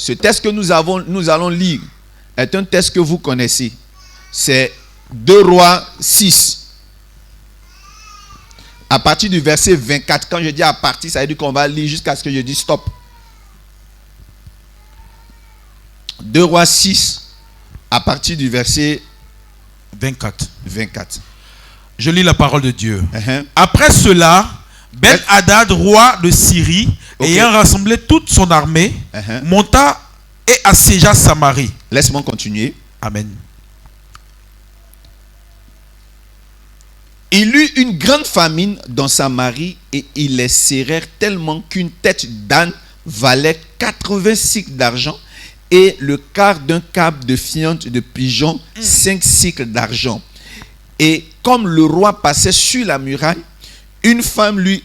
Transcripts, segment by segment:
Ce texte que nous allons lire est un texte que vous connaissez. C'est 2 Rois 6. À partir du verset 24. Quand je dis à partir, ça veut dire qu'on va lire jusqu'à ce que je dise stop. 2 Rois 6. À partir du verset 24. Je lis la parole de Dieu. Après cela, Ben-Hadad, roi de Syrie, ayant rassemblé toute son armée, monta et assiégea Samarie. Laisse-moi continuer. Amen. Il eut une grande famine dans Samarie et ils les serrèrent tellement qu'une tête d'âne valait 80 cycles d'argent et le quart d'un câble de fiente de pigeon 5 cycles d'argent. Et comme le roi passait sur la muraille, une femme lui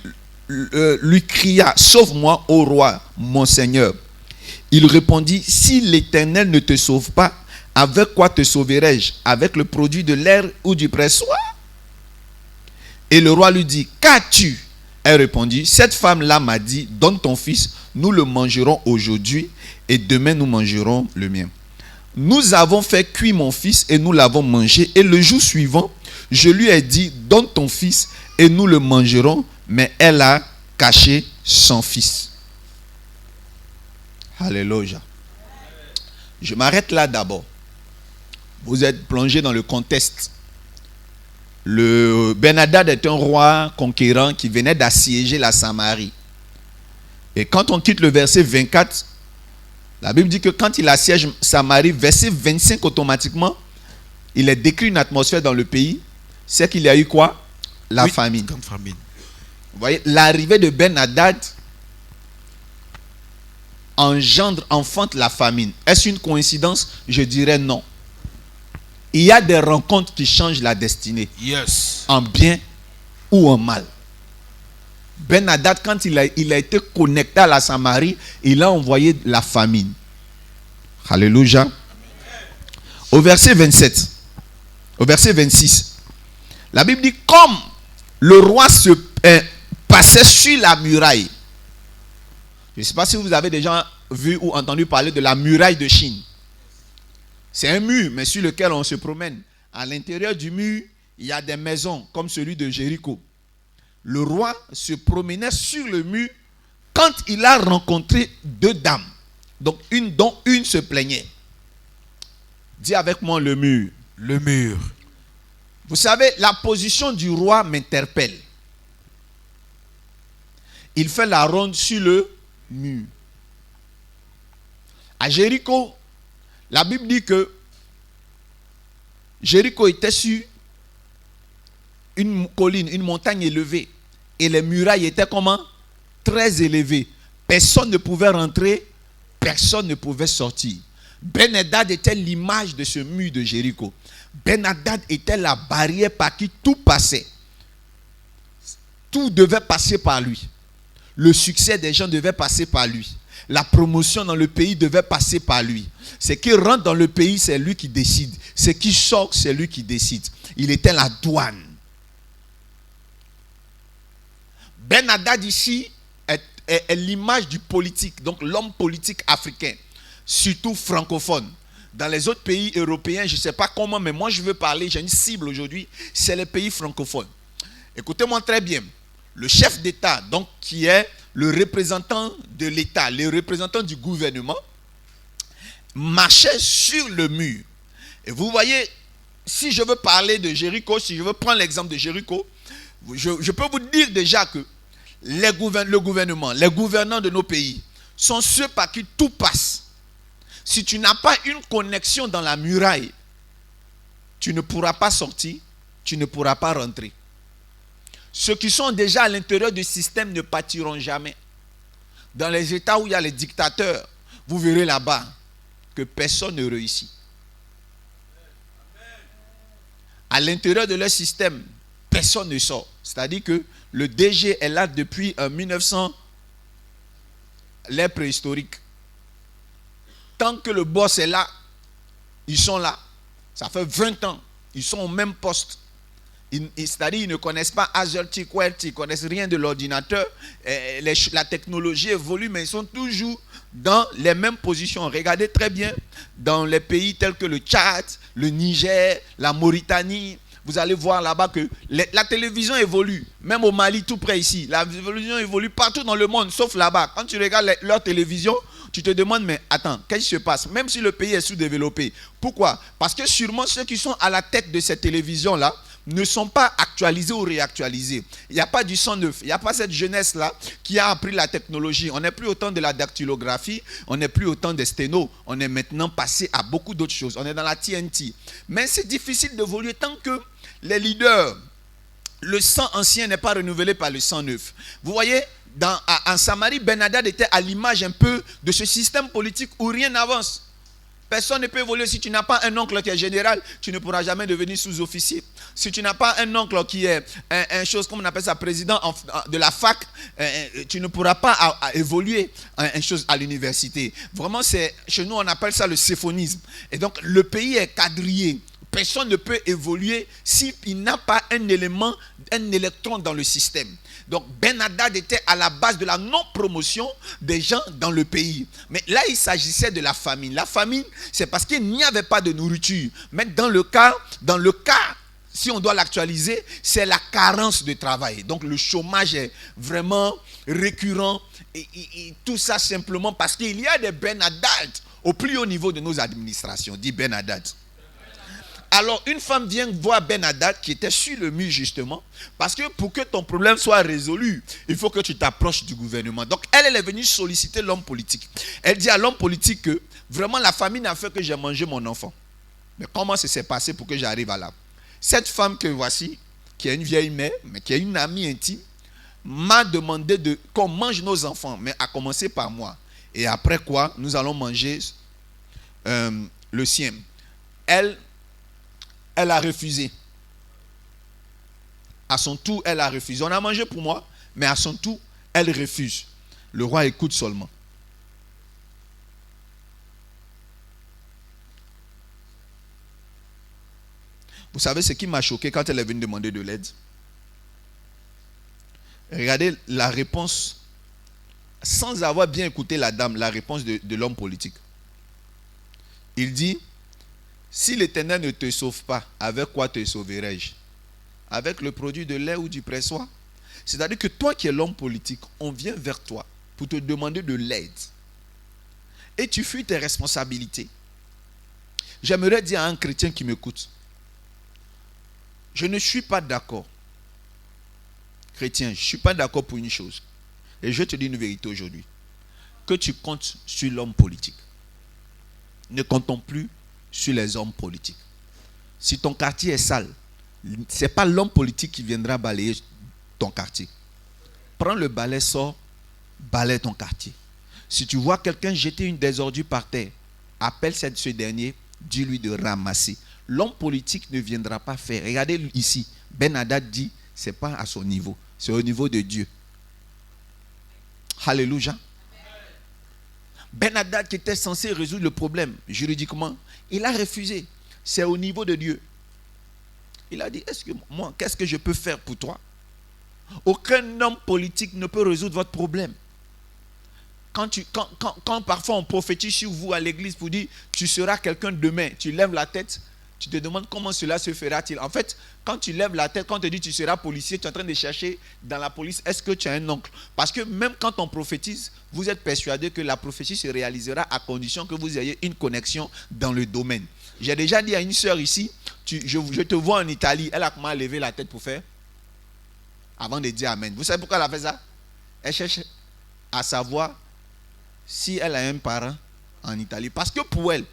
cria: sauve-moi, ô roi, mon seigneur. Il répondit: si l'Éternel ne te sauve pas, avec quoi te sauverai-je? Avec le produit de l'air ou du pressoir? Et le roi lui dit: qu'as-tu? Elle répondit: cette femme-là m'a dit, donne ton fils, nous le mangerons aujourd'hui et demain nous mangerons le mien. Nous avons fait cuire mon fils et nous l'avons mangé, et le jour suivant, je lui ai dit, donne ton fils et nous le mangerons, mais elle a caché son fils. Alléluia. Je m'arrête là d'abord. Vous êtes plongé dans le contexte. Le Ben-Hadad est un roi conquérant qui venait d'assiéger la Samarie. Et quand on quitte le verset 24, la Bible dit que quand il assiège Samarie, verset 25 automatiquement, il est décrit une atmosphère dans le pays. C'est qu'il y a eu quoi? La famine. Famine. Vous voyez, l'arrivée de Ben-Hadad enfante la famine. Est-ce une coïncidence? Je dirais non. Il y a des rencontres qui changent la destinée. Yes. En bien ou en mal. Ben-Hadad, quand il a été connecté à la Samarie, il a envoyé la famine. Alléluia. Au verset 27, au verset 26, la Bible dit: comme le roi passait sur la muraille. Je ne sais pas si vous avez déjà vu ou entendu parler de la muraille de Chine. C'est un mur, mais sur lequel on se promène. À l'intérieur du mur, il y a des maisons, comme celui de Jéricho. Le roi se promenait sur le mur quand il a rencontré 2 dames. Donc, dont une se plaignait. Dis avec moi le mur. Le mur. Vous savez, la position du roi m'interpelle. Il fait la ronde sur le mur. À Jéricho, la Bible dit que Jéricho était sur une colline, une montagne élevée. Et les murailles étaient comment? Très élevées. Personne ne pouvait rentrer, personne ne pouvait sortir. Ben-Hadad était l'image de ce mur de Jéricho. Ben-Hadad était la barrière par qui tout passait. Tout devait passer par lui. Le succès des gens devait passer par lui. La promotion dans le pays devait passer par lui. Ce qui rentre dans le pays, c'est lui qui décide. Ce qui sort, c'est lui qui décide. Il était la douane. Ben-Hadad ici est l'image du politique, donc l'homme politique africain, surtout francophone. Dans les autres pays européens, je ne sais pas comment, mais moi je veux parler, j'ai une cible aujourd'hui, c'est les pays francophones. Écoutez-moi très bien. Le chef d'État, donc qui est le représentant de l'État, le représentant du gouvernement, marchait sur le mur. Et vous voyez, si je veux parler de Jéricho, si je veux prendre l'exemple de Jéricho, je peux vous dire déjà que le gouvernement, les gouvernants de nos pays sont ceux par qui tout passe. Si tu n'as pas une connexion dans la muraille, tu ne pourras pas sortir, tu ne pourras pas rentrer. Ceux qui sont déjà à l'intérieur du système ne partiront jamais. Dans les États où il y a les dictateurs, vous verrez là-bas que personne ne réussit. À l'intérieur de leur système, personne ne sort. C'est-à-dire que le DG est là depuis 1900, l'ère préhistorique. Tant que le boss est là, ils sont là. Ça fait 20 ans. Ils sont au même poste. C'est-à-dire ils ne connaissent pas AZERTY, QWERTY, ils ne connaissent rien de l'ordinateur. La technologie évolue, mais ils sont toujours dans les mêmes positions. Regardez très bien dans les pays tels que le Tchad, le Niger, la Mauritanie. Vous allez voir là-bas que la télévision évolue. Même au Mali, tout près ici. La télévision évolue partout dans le monde, sauf là-bas. Quand tu regardes leur télévision, tu te demandes, mais attends, qu'est-ce qui se passe? Même si le pays est sous-développé. Pourquoi? Parce que sûrement ceux qui sont à la tête de cette télévision-là ne sont pas actualisés ou réactualisés. Il n'y a pas du sang neuf. Il n'y a pas cette jeunesse-là qui a appris la technologie. On n'est plus au temps de la dactylographie, on n'est plus au temps des sténos. On est maintenant passé à beaucoup d'autres choses. On est dans la TNT. Mais c'est difficile d'évoluer tant que les leaders, le sang ancien n'est pas renouvelé par le sang neuf. Vous voyez, en Samarie, Ben Hadad était à l'image un peu de ce système politique où rien n'avance. Personne ne peut évoluer. Si tu n'as pas un oncle qui est général, tu ne pourras jamais devenir sous-officier. Si tu n'as pas un oncle qui est un chose, comme on appelle ça, président de la fac, tu ne pourras pas évoluer un chose à l'université. Vraiment, chez nous, on appelle ça le séphonisme. Et donc, le pays est quadrillé. Personne ne peut évoluer s'il n'a pas un élément, un électron dans le système. Donc Ben Hadad était à la base de la non-promotion des gens dans le pays. Mais là, il s'agissait de la famine. La famine, c'est parce qu'il n'y avait pas de nourriture. Mais dans le cas, si on doit l'actualiser, c'est la carence de travail. Donc le chômage est vraiment récurrent. Et tout ça simplement parce qu'il y a des Ben Hadad au plus haut niveau de nos administrations, dit Ben Hadad. Alors, une femme vient voir Ben Hadad qui était sur le mur justement, parce que pour que ton problème soit résolu, il faut que tu t'approches du gouvernement. Donc, elle est venue solliciter l'homme politique. Elle dit à l'homme politique que vraiment la famine a fait que j'ai mangé mon enfant. Mais comment ça s'est passé pour que j'arrive à là? Cette femme que voici, qui est une vieille mère, mais qui est une amie intime, m'a demandé qu'on mange nos enfants, mais à commencer par moi. Et après quoi, nous allons manger le sien. Elle a refusé. À son tour, elle a refusé. On a mangé pour moi, mais à son tour, elle refuse. Le roi écoute seulement. Vous savez ce qui m'a choqué quand elle est venue demander de l'aide? Regardez la réponse, sans avoir bien écouté la dame, la réponse de l'homme politique. Il dit: si l'Éternel ne te sauve pas, avec quoi te sauverai-je? Avec le produit de lait ou du pressoir? C'est-à-dire que toi qui es l'homme politique, on vient vers toi pour te demander de l'aide. Et tu fuis tes responsabilités. J'aimerais dire à un chrétien qui m'écoute, je ne suis pas d'accord. Chrétien, je ne suis pas d'accord pour une chose. Et je te dis une vérité aujourd'hui. Que tu comptes sur l'homme politique. Ne comptons plus sur les hommes politiques. Si ton quartier est sale, ce n'est pas l'homme politique qui viendra balayer ton quartier. Prends le balai, sors, balaye ton quartier. Si tu vois quelqu'un jeter une des ordures par terre, appelle ce dernier, dis-lui de ramasser. L'homme politique ne viendra pas faire. Regardez ici, Ben Hadad dit, ce n'est pas à son niveau, c'est au niveau de Dieu. Alléluia. Ben Hadad qui était censé résoudre le problème juridiquement, il a refusé. C'est au niveau de Dieu. Il a dit, qu'est-ce que je peux faire pour toi? Aucun homme politique ne peut résoudre votre problème. Quand parfois on prophétise sur vous à l'église pour dire, tu seras quelqu'un demain, tu lèves la tête, tu te demandes comment cela se fera-t-il. En fait, quand tu lèves la tête, quand on te dit tu seras policier, tu es en train de chercher dans la police, est-ce que tu as un oncle? Parce que même quand on prophétise, vous êtes persuadé que la prophétie se réalisera à condition que vous ayez une connexion dans le domaine. J'ai déjà dit à une sœur ici, je te vois en Italie, elle a comment lever la tête pour faire? Avant de dire Amen. Vous savez pourquoi elle a fait ça? Elle cherche à savoir si elle a un parent en Italie. Parce que pour elle,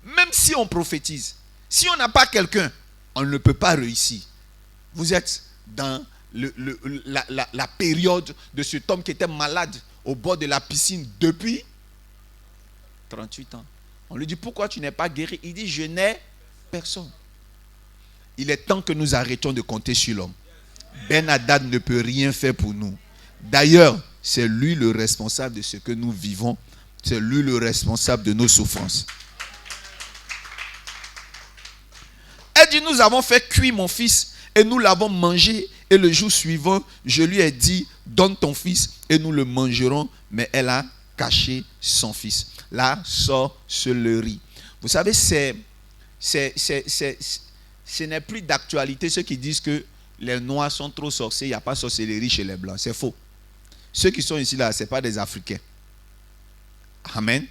même si on prophétise, si on n'a pas quelqu'un, on ne peut pas réussir. Vous êtes dans la période de cet homme qui était malade au bord de la piscine depuis 38 ans. On lui dit, pourquoi tu n'es pas guéri? Il dit, je n'ai personne. Il est temps que nous arrêtions de compter sur l'homme. Ben Hadad ne peut rien faire pour nous. D'ailleurs, c'est lui le responsable de ce que nous vivons. C'est lui le responsable de nos souffrances. Elle dit, nous avons fait cuire mon fils et nous l'avons mangé. Et le jour suivant, je lui ai dit, donne ton fils et nous le mangerons. Mais elle a caché son fils. La sorcellerie. Vous savez, ce n'est plus d'actualité ceux qui disent que les Noirs sont trop sorciers, il n'y a pas de sorcellerie chez les Blancs. C'est faux. Ceux qui sont ici là, ce n'est pas des Africains. Amen.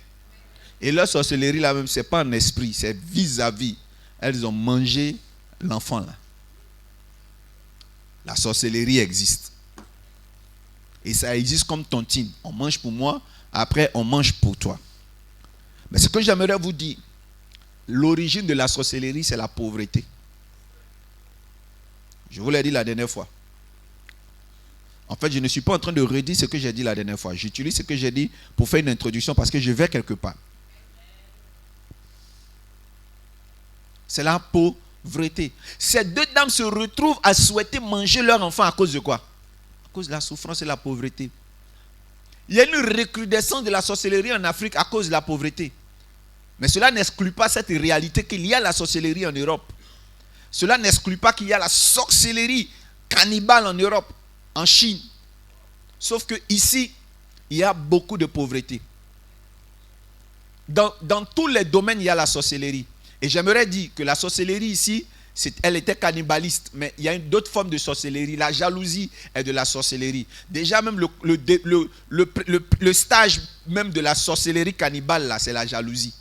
Et leur sorcellerie là même, ce n'est pas en esprit, c'est vis-à-vis. Elles ont mangé l'enfant là. La sorcellerie existe. Et ça existe comme tontine. On mange pour moi, après on mange pour toi. Mais ce que j'aimerais vous dire, l'origine de la sorcellerie, c'est la pauvreté. Je vous l'ai dit la dernière fois. En fait, je ne suis pas en train de redire ce que j'ai dit la dernière fois. J'utilise ce que j'ai dit pour faire une introduction parce que je vais quelque part. C'est la pauvreté. Ces deux dames se retrouvent à souhaiter manger leur enfant à cause de quoi? À cause de la souffrance et de la pauvreté. Il y a une recrudescence de la sorcellerie en Afrique à cause de la pauvreté. Mais cela n'exclut pas cette réalité qu'il y a la sorcellerie en Europe. Cela n'exclut pas qu'il y a la sorcellerie cannibale en Europe, en Chine. Sauf que ici, il y a beaucoup de pauvreté. Dans tous les domaines, il y a la sorcellerie. Et j'aimerais dire que la sorcellerie ici, elle était cannibaliste. Mais il y a d'autres formes de sorcellerie. La jalousie est de la sorcellerie. Déjà même le stage même de la sorcellerie cannibale, là, c'est la jalousie.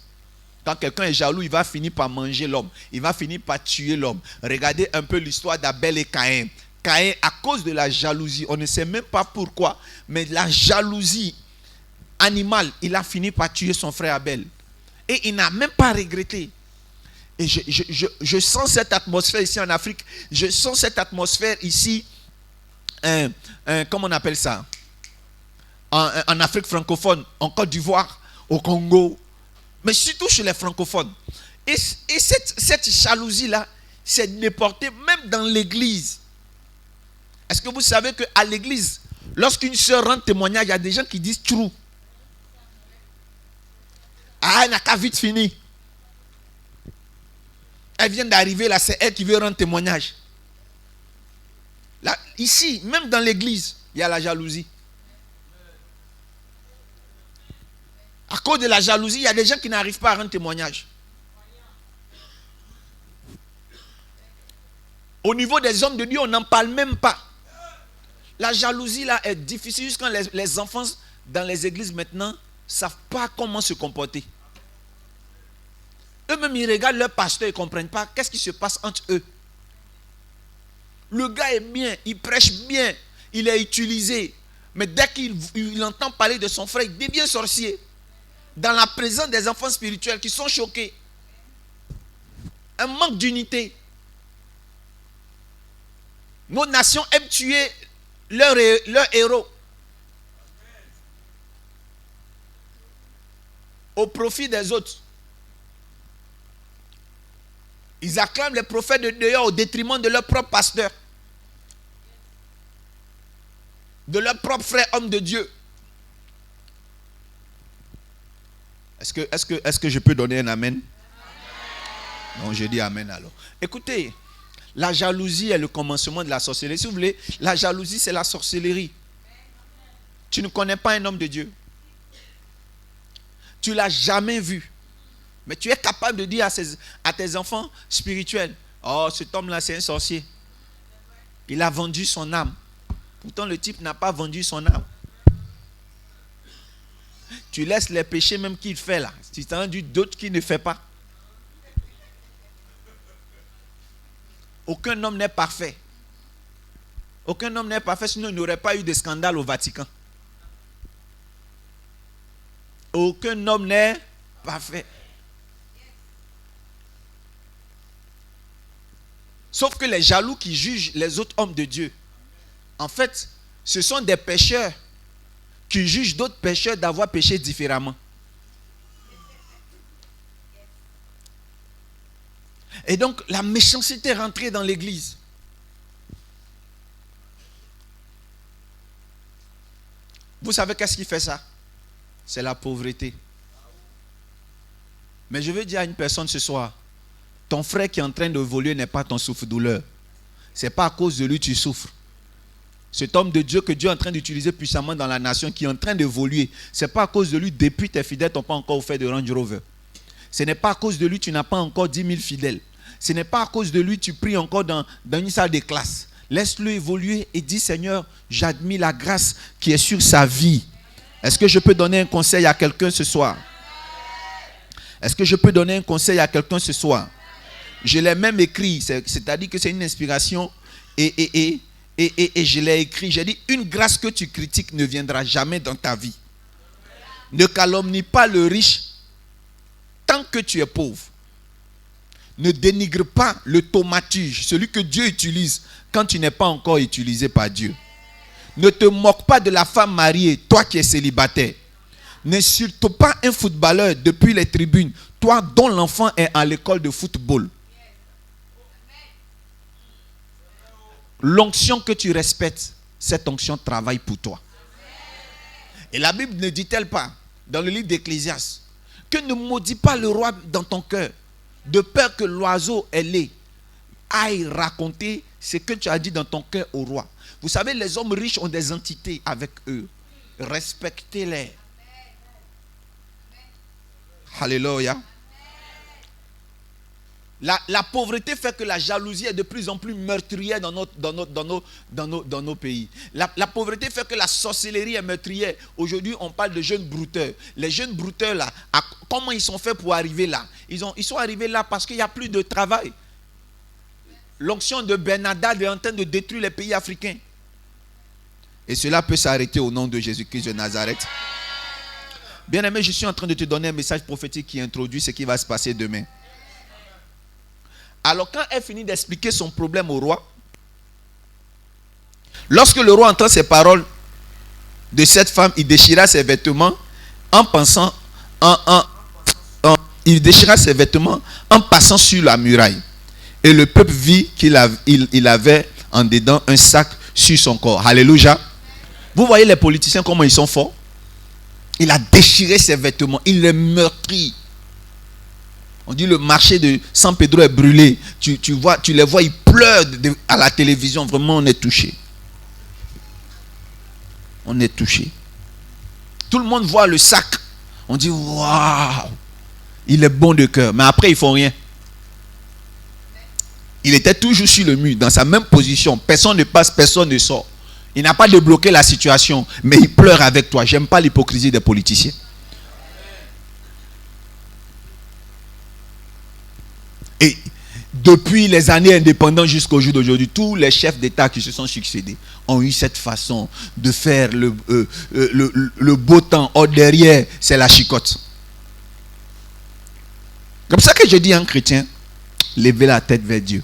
Quand quelqu'un est jaloux, il va finir par manger l'homme. Il va finir par tuer l'homme. Regardez un peu l'histoire d'Abel et Caïn. Caïn, à cause de la jalousie, on ne sait même pas pourquoi, mais la jalousie animale, il a fini par tuer son frère Abel. Et il n'a même pas regretté. Et je sens cette atmosphère ici en Afrique. Je sens cette atmosphère ici, comment on appelle ça? En Afrique francophone, en Côte d'Ivoire, au Congo. Mais surtout chez les francophones. Et cette jalousie-là, c'est déporté même dans l'église. Est-ce que vous savez qu'à l'église, lorsqu'une sœur rend témoignage, il y a des gens qui disent true. Ah, elle n'a qu'à vite fini. Elle vient d'arriver là, c'est elle qui veut rendre témoignage. Là, ici, même dans l'église, il y a la jalousie. À cause de la jalousie, il y a des gens qui n'arrivent pas à rendre témoignage. Au niveau des hommes de Dieu, on n'en parle même pas. La jalousie là est difficile jusqu'à les enfants dans les églises maintenant ne savent pas comment se comporter. Eux-mêmes, ils regardent leur pasteur, ils ne comprennent pas qu'est-ce qui se passe entre eux. Le gars est bien, il prêche bien, il est utilisé. Mais dès qu'il entend parler de son frère, il devient sorcier. Dans la présence des enfants spirituels qui sont choqués. Un manque d'unité. Nos nations aiment tuer leurs héros. Au profit des autres. Ils acclament les prophètes de Dieu au détriment de leur propre pasteur. De leur propre frère homme de Dieu. Est-ce que je peux donner un amen? Non, je dis amen alors. Écoutez, la jalousie est le commencement de la sorcellerie. Si vous voulez, la jalousie c'est la sorcellerie. Tu ne connais pas un homme de Dieu. Tu ne l'as jamais vu. Mais tu es capable de dire à tes enfants spirituels, oh, cet homme-là c'est un sorcier. Il a vendu son âme. Pourtant le type n'a pas vendu son âme. Tu laisses les péchés même qu'il fait là. Tu t'en as dit d'autres qu'il ne fait pas. Aucun homme n'est parfait. Aucun homme n'est parfait, sinon il n'y aurait pas eu de scandale au Vatican. Aucun homme n'est parfait. Sauf que les jaloux qui jugent les autres hommes de Dieu, en fait, ce sont des pécheurs qui jugent d'autres pécheurs d'avoir péché différemment. Et donc, la méchanceté est rentrée dans l'église. Vous savez qu'est-ce qui fait ça? C'est la pauvreté. Mais je veux dire à une personne ce soir, ton frère qui est en train d'évoluer n'est pas ton souffre-douleur. c'est pas à cause de lui que tu souffres. Cet homme de Dieu que Dieu est en train d'utiliser puissamment dans la nation, qui est en train d'évoluer, c'est pas à cause de lui, depuis tes fidèles n'ont pas encore fait de Range Rover. Ce n'est pas à cause de lui, tu n'as pas encore 10 000 fidèles. Ce n'est pas à cause de lui, tu pries encore dans une salle de classe. Laisse-le évoluer et dis, Seigneur, j'admire la grâce qui est sur sa vie. Est-ce que je peux donner un conseil à quelqu'un ce soir? Est-ce que je peux donner un conseil à quelqu'un ce soir? Je l'ai même écrit, c'est-à-dire que c'est une inspiration et je l'ai écrit. J'ai dit, une grâce que tu critiques ne viendra jamais dans ta vie. Ne calomnie pas le riche tant que tu es pauvre. Ne dénigre pas le thaumaturge, celui que Dieu utilise quand tu n'es pas encore utilisé par Dieu. Ne te moque pas de la femme mariée, toi qui es célibataire. N'insulte pas un footballeur depuis les tribunes, toi dont l'enfant est à l'école de football. L'onction que tu respectes, cette onction travaille pour toi. Et la Bible ne dit-elle pas, dans le livre d'Ecclésiaste, que ne maudis pas le roi dans ton cœur, de peur que l'oiseau ailé aille raconter ce que tu as dit dans ton cœur au roi. Vous savez, les hommes riches ont des entités avec eux. Respectez-les. Alléluia. La pauvreté fait que la jalousie est de plus en plus meurtrière dans nos pays. La pauvreté fait que la sorcellerie est meurtrière. Aujourd'hui, on parle de jeunes brouteurs. Les jeunes brouteurs, là, comment ils sont faits pour arriver là? Ils sont arrivés là parce qu'il n'y a plus de travail. L'onction de Ben Hadad est en train de détruire les pays africains. Et cela peut s'arrêter au nom de Jésus-Christ de Nazareth. Bien-aimé, je suis en train de te donner un message prophétique qui introduit ce qui va se passer demain. Alors quand elle finit d'expliquer son problème au roi, lorsque le roi entend ces paroles de cette femme, il déchira ses vêtements en pensant, il déchira ses vêtements en passant sur la muraille. Et le peuple vit qu'il avait en dedans un sac sur son corps. Alléluia. Vous voyez les politiciens comment ils sont forts? Il a déchiré ses vêtements, il les meurtrit. On dit le marché de San Pedro est brûlé. Tu les vois, ils pleurent à la télévision. Vraiment, on est touché. On est touché. Tout le monde voit le sac. On dit, waouh, il est bon de cœur. Mais après, ils ne font rien. Il était toujours sur le mur, dans sa même position. Personne ne passe, personne ne sort. Il n'a pas débloqué la situation, mais il pleure avec toi. J'aime pas l'hypocrisie des politiciens. Et depuis les années indépendantes jusqu'au jour d'aujourd'hui, tous les chefs d'État qui se sont succédés ont eu cette façon de faire le beau temps. Or derrière, c'est la chicotte. Comme ça que je dis à un chrétien, levez la tête vers Dieu.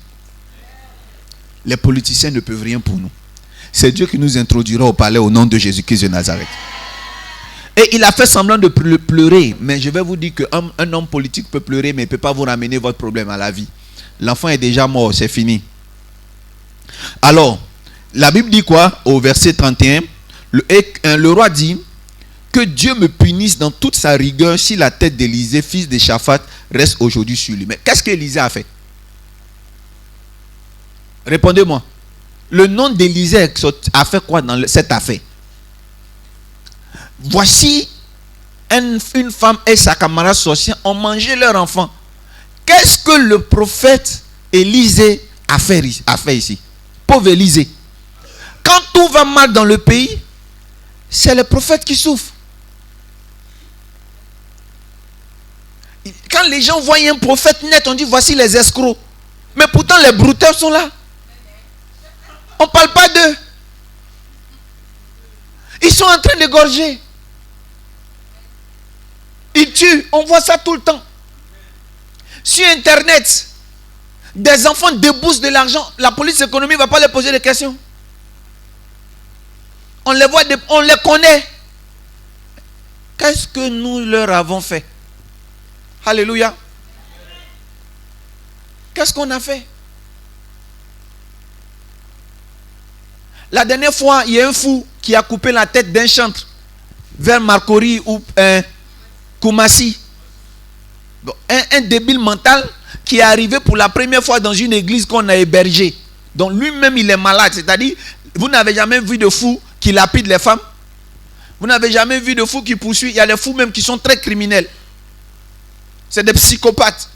Les politiciens ne peuvent rien pour nous. C'est Dieu qui nous introduira au palais au nom de Jésus-Christ de Nazareth. Et il a fait semblant de pleurer. Mais je vais vous dire qu'un homme politique peut pleurer, mais il ne peut pas vous ramener votre problème à la vie. L'enfant est déjà mort, c'est fini. Alors, la Bible dit quoi? Au verset 31, le roi dit que Dieu me punisse dans toute sa rigueur si la tête d'Élisée, fils de Shaphat, reste aujourd'hui sur lui. Mais qu'est-ce qu'Élisée a fait? Répondez-moi. Le nom d'Élisée a fait quoi dans cette affaire? Voici une femme et sa camarade sorcière ont mangé leur enfant. Qu'est-ce que le prophète Élisée a fait ici? Pauvre Élisée. Quand tout va mal dans le pays, c'est le prophète qui souffre. Quand les gens voient un prophète net, on dit voici les escrocs. Mais pourtant les brouteurs sont là. On ne parle pas d'eux. Ils sont en train d'égorger. Ils tuent. On voit ça tout le temps. Sur Internet, des enfants déboursent de l'argent. La police économique ne va pas leur poser des questions. On les voit, on les connaît. Qu'est-ce que nous leur avons fait? Alléluia. Qu'est-ce qu'on a fait? La dernière fois, il y a un fou qui a coupé la tête d'un chantre vers Marcory ou Koumassi. Un débile mental qui est arrivé pour la première fois dans une église qu'on a hébergée. Donc lui-même, il est malade. C'est-à-dire, vous n'avez jamais vu de fou qui lapide les femmes? Vous n'avez jamais vu de fou qui poursuit? Il y a des fous même qui sont très criminels. C'est des psychopathes.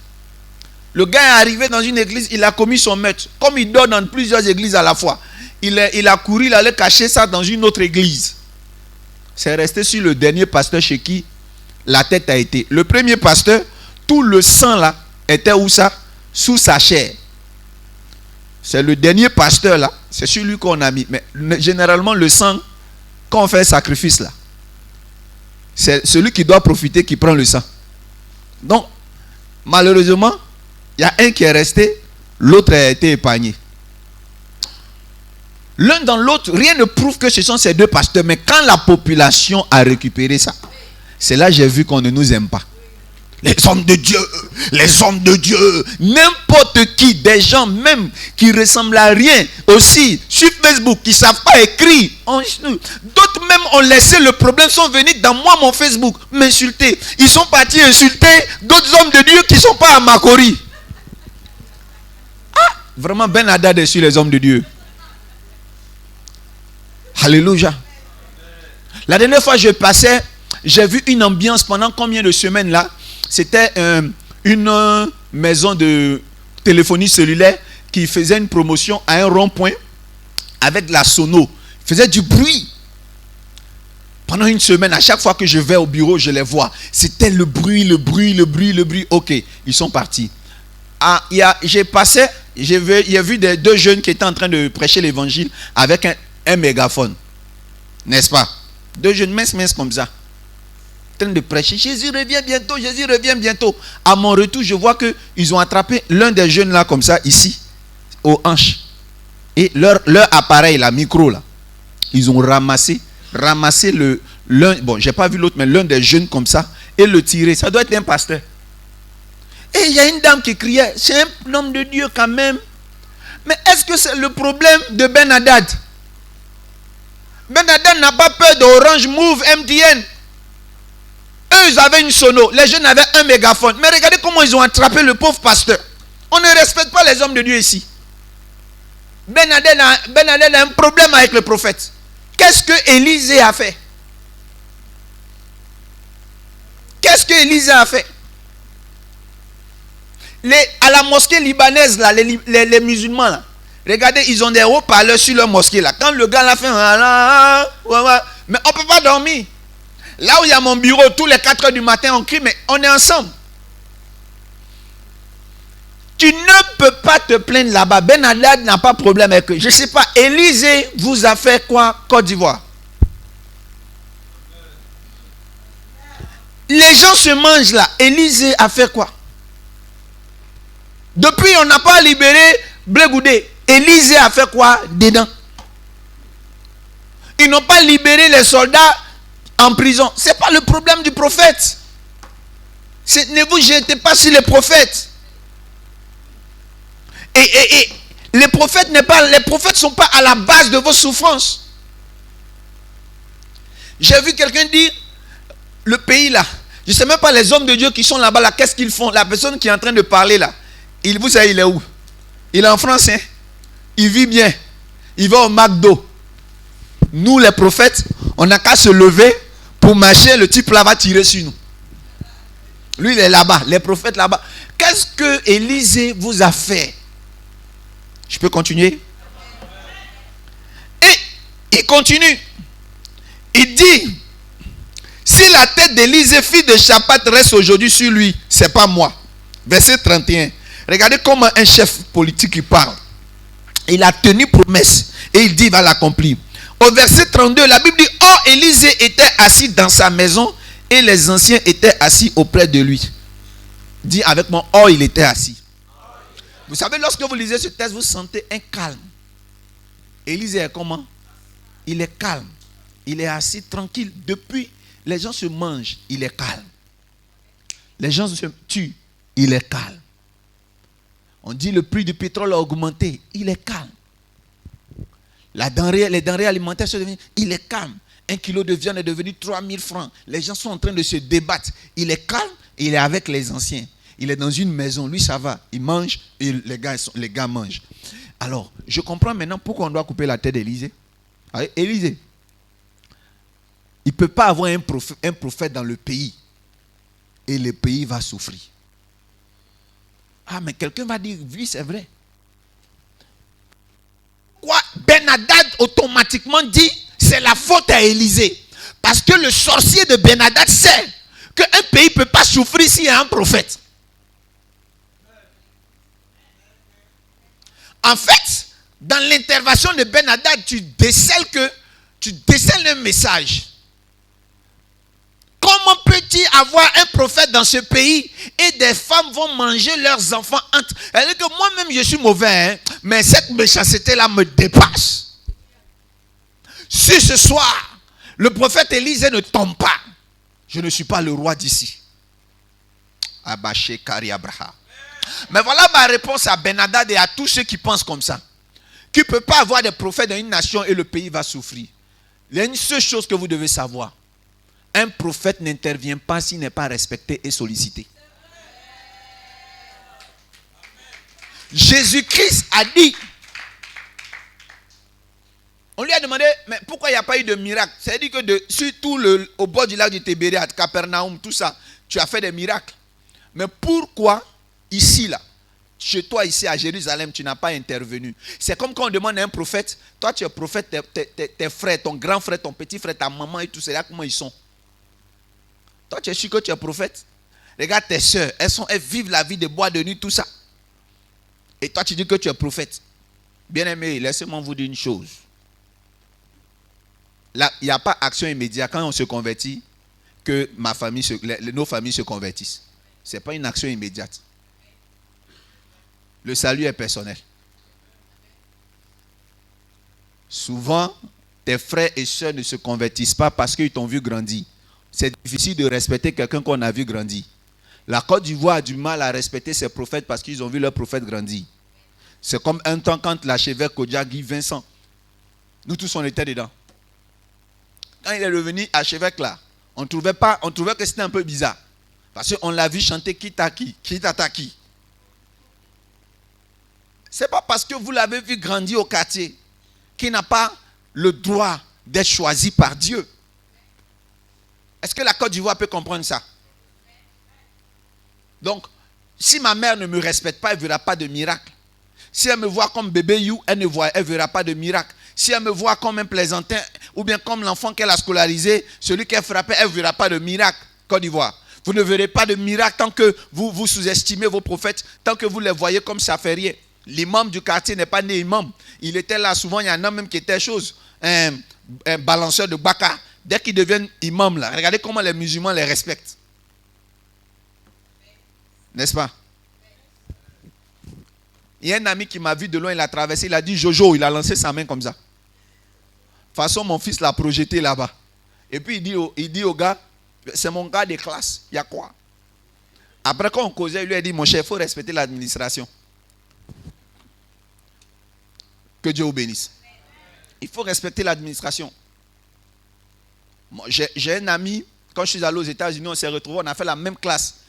Le gars est arrivé dans une église, il a commis son meurtre. Comme il dort dans plusieurs églises à la fois, il a couru, il allait cacher ça dans une autre église. C'est resté sur le dernier pasteur chez qui la tête a été. Le premier pasteur, tout le sang là, était où ça? Sous sa chair. C'est le dernier pasteur là, c'est sur lui qu'on a mis. Mais généralement le sang, quand on fait un sacrifice là, c'est celui qui doit profiter qui prend le sang. Donc, malheureusement, il y a un qui est resté, l'autre a été épargné. L'un dans l'autre, rien ne prouve que ce sont ces deux pasteurs. Mais quand la population a récupéré ça, c'est là que j'ai vu qu'on ne nous aime pas. Les hommes de Dieu, n'importe qui, des gens même qui ressemblent à rien, aussi sur Facebook, qui ne savent pas écrire. D'autres même ont laissé le problème, sont venus dans mon Facebook m'insulter. Ils sont partis insulter d'autres hommes de Dieu qui ne sont pas à Makori. Ah, vraiment Ben Hadad est sur les hommes de Dieu. Alléluia. La dernière fois je passais, j'ai vu une ambiance pendant combien de semaines là? C'était une maison de téléphonie cellulaire qui faisait une promotion à un rond-point avec de la sono. Il faisait du bruit. Pendant une semaine, à chaque fois que je vais au bureau, je les vois. C'était le bruit. Ok, ils sont partis. Ah, j'ai vu deux jeunes qui étaient en train de prêcher l'évangile avec un mégaphone. N'est-ce pas? Deux jeunes minces comme ça. En train de prêcher. Jésus revient bientôt. À mon retour, je vois qu'ils ont attrapé l'un des jeunes là comme ça, ici, aux hanches. Et leur appareil, la micro là, ils ont ramassé l'un, bon, j'ai pas vu l'autre, mais l'un des jeunes comme ça, et le tirer. Ça doit être un pasteur. Et il y a une dame qui criait, c'est un homme de Dieu quand même. Mais est-ce que c'est le problème de Ben Hadad? Ben Hadad n'a pas peur d'Orange, Move, MTN. Eux, ils avaient une sono. Les jeunes avaient un mégaphone. Mais regardez comment ils ont attrapé le pauvre pasteur. On ne respecte pas les hommes de Dieu ici. Ben Hadad a un problème avec le prophète. Qu'est-ce que Élisée a fait? Qu'est-ce que Élisée a fait? À la mosquée libanaise, là, les musulmans, là, regardez, ils ont des haut-parleurs sur leur mosquée. Là. Quand le gars l'a fait, mais on ne peut pas dormir. Là où il y a mon bureau, tous les 4 heures du matin, on crie, mais on est ensemble. Tu ne peux pas te plaindre là-bas. Ben Hadad n'a pas de problème avec eux. Je ne sais pas, Élisée vous a fait quoi, Côte d'Ivoire? Les gens se mangent là. Élisée a fait quoi? Depuis, on n'a pas libéré Blé Goudé. Élisée a fait quoi dedans? Ils n'ont pas libéré les soldats en prison. Ce n'est pas le problème du prophète. Ne vous jetez pas sur les prophètes. Et les prophètes ne sont pas à la base de vos souffrances. J'ai vu quelqu'un dire, le pays là, je ne sais même pas les hommes de Dieu qui sont là-bas, là, qu'est-ce qu'ils font? La personne qui est en train de parler là, vous savez, il est où? Il est en France, hein? Il vit bien. Il va au McDo. Nous, les prophètes, on n'a qu'à se lever pour marcher, le type là va tirer sur nous. Lui, il est là-bas, les prophètes là-bas. Qu'est-ce que Élisée vous a fait? Je peux continuer? Et il continue. Il dit, si la tête d'Élisée, fille de Shaphat, reste aujourd'hui sur lui, c'est pas moi. Verset 31. Regardez comment un chef politique il parle. Il a tenu promesse et il dit il va l'accomplir. Au verset 32, la Bible dit, or Élisée était assis dans sa maison et les anciens étaient assis auprès de lui. Dis avec moi, or il était assis. Vous savez, lorsque vous lisez ce texte, vous sentez un calme. Élisée est comment? Il est calme. Il est assis tranquille. Depuis, les gens se mangent, il est calme. Les gens se tuent, il est calme. On dit le prix du pétrole a augmenté, il est calme. Les denrées alimentaires sont devenues, il est calme. 1 kilo de viande est devenu 3000 francs. Les gens sont en train de se débattre. Il est calme et il est avec les anciens. Il est dans une maison, lui ça va. Il mange et les gars mangent. Alors, je comprends maintenant pourquoi on doit couper la tête d'Élisée. Élisée, il ne peut pas avoir un prophète dans le pays et le pays va souffrir. Ah, mais quelqu'un va dire, oui, c'est vrai. Quoi? Ben Hadad automatiquement dit, c'est la faute à Élisée. Parce que le sorcier de Ben Hadad sait qu'un pays ne peut pas souffrir s'il y a un prophète. En fait, dans l'intervention de Ben Hadad, tu décèles un message. Comment peux-tu avoir un prophète dans ce pays et des femmes vont manger leurs enfants entre... Elle dit que moi-même je suis mauvais, hein, mais cette méchanceté-là me dépasse. Si ce soir, le prophète Élisée ne tombe pas, je ne suis pas le roi d'ici. Abaché Kari Abraha. Mais voilà ma réponse à Ben Hadad et à tous ceux qui pensent comme ça. Qui ne peut pas avoir des prophètes dans une nation et le pays va souffrir. Il y a une seule chose que vous devez savoir. Un prophète n'intervient pas s'il n'est pas respecté et sollicité. Jésus-Christ a dit, on lui a demandé, mais pourquoi il n'y a pas eu de miracle? C'est-à-dire que surtout au bord du lac du Tibériade, Capernaum, tout ça, tu as fait des miracles. Mais pourquoi ici, là, chez toi, ici à Jérusalem, tu n'as pas intervenu? C'est comme quand on demande à un prophète, toi tu es prophète, tes frères, ton grand frère, ton petit frère, ta maman et tout ça, comment ils sont? Toi tu es sûr que tu es prophète? Regarde tes soeurs, elles vivent la vie de bois de nuit, tout ça. Et toi tu dis que tu es prophète. Bien-aimé, laissez-moi vous dire une chose. Là, il n'y a pas action immédiate quand on se convertit que nos familles se convertissent. Ce n'est pas une action immédiate. Le salut est personnel. Souvent, tes frères et sœurs ne se convertissent pas parce qu'ils t'ont vu grandir. C'est difficile de respecter quelqu'un qu'on a vu grandir. La Côte d'Ivoire a du mal à respecter ses prophètes parce qu'ils ont vu leurs prophètes grandir. C'est comme un temps quand l'archevêque Kodiak Guy Vincent, nous tous on était dedans. Quand il est revenu archevêque là, on trouvait que c'était un peu bizarre. Parce qu'on l'a vu chanter Kitaki, Kitataki. Ce n'est pas parce que vous l'avez vu grandir au quartier qu'il n'a pas le droit d'être choisi par Dieu. Est-ce que la Côte d'Ivoire peut comprendre ça? Donc, si ma mère ne me respecte pas, elle ne verra pas de miracle. Si elle me voit comme bébé You, elle ne verra pas de miracle. Si elle me voit comme un plaisantin, ou bien comme l'enfant qu'elle a scolarisé, celui qui a frappé, elle ne verra pas de miracle. Côte d'Ivoire. Vous ne verrez pas de miracle tant que vous sous-estimez vos prophètes, tant que vous les voyez comme ça fait rien. L'imam du quartier n'est pas né imam. Il était là, souvent il y en a même qui étaient un balanceur de baka. Dès qu'ils deviennent imam là, regardez comment les musulmans les respectent. N'est-ce pas? Il y a un ami qui m'a vu de loin, il a traversé, il a dit Jojo, il a lancé sa main comme ça. De toute façon, mon fils l'a projeté là-bas. Et puis il dit au gars, c'est mon gars de classe, il y a quoi? Après quand on causait, il lui a dit, mon chef, il faut respecter l'administration. Que Dieu vous bénisse. Il faut respecter l'administration. J'ai un ami, quand je suis allé aux États-Unis, on s'est retrouvés, on a fait la même classe.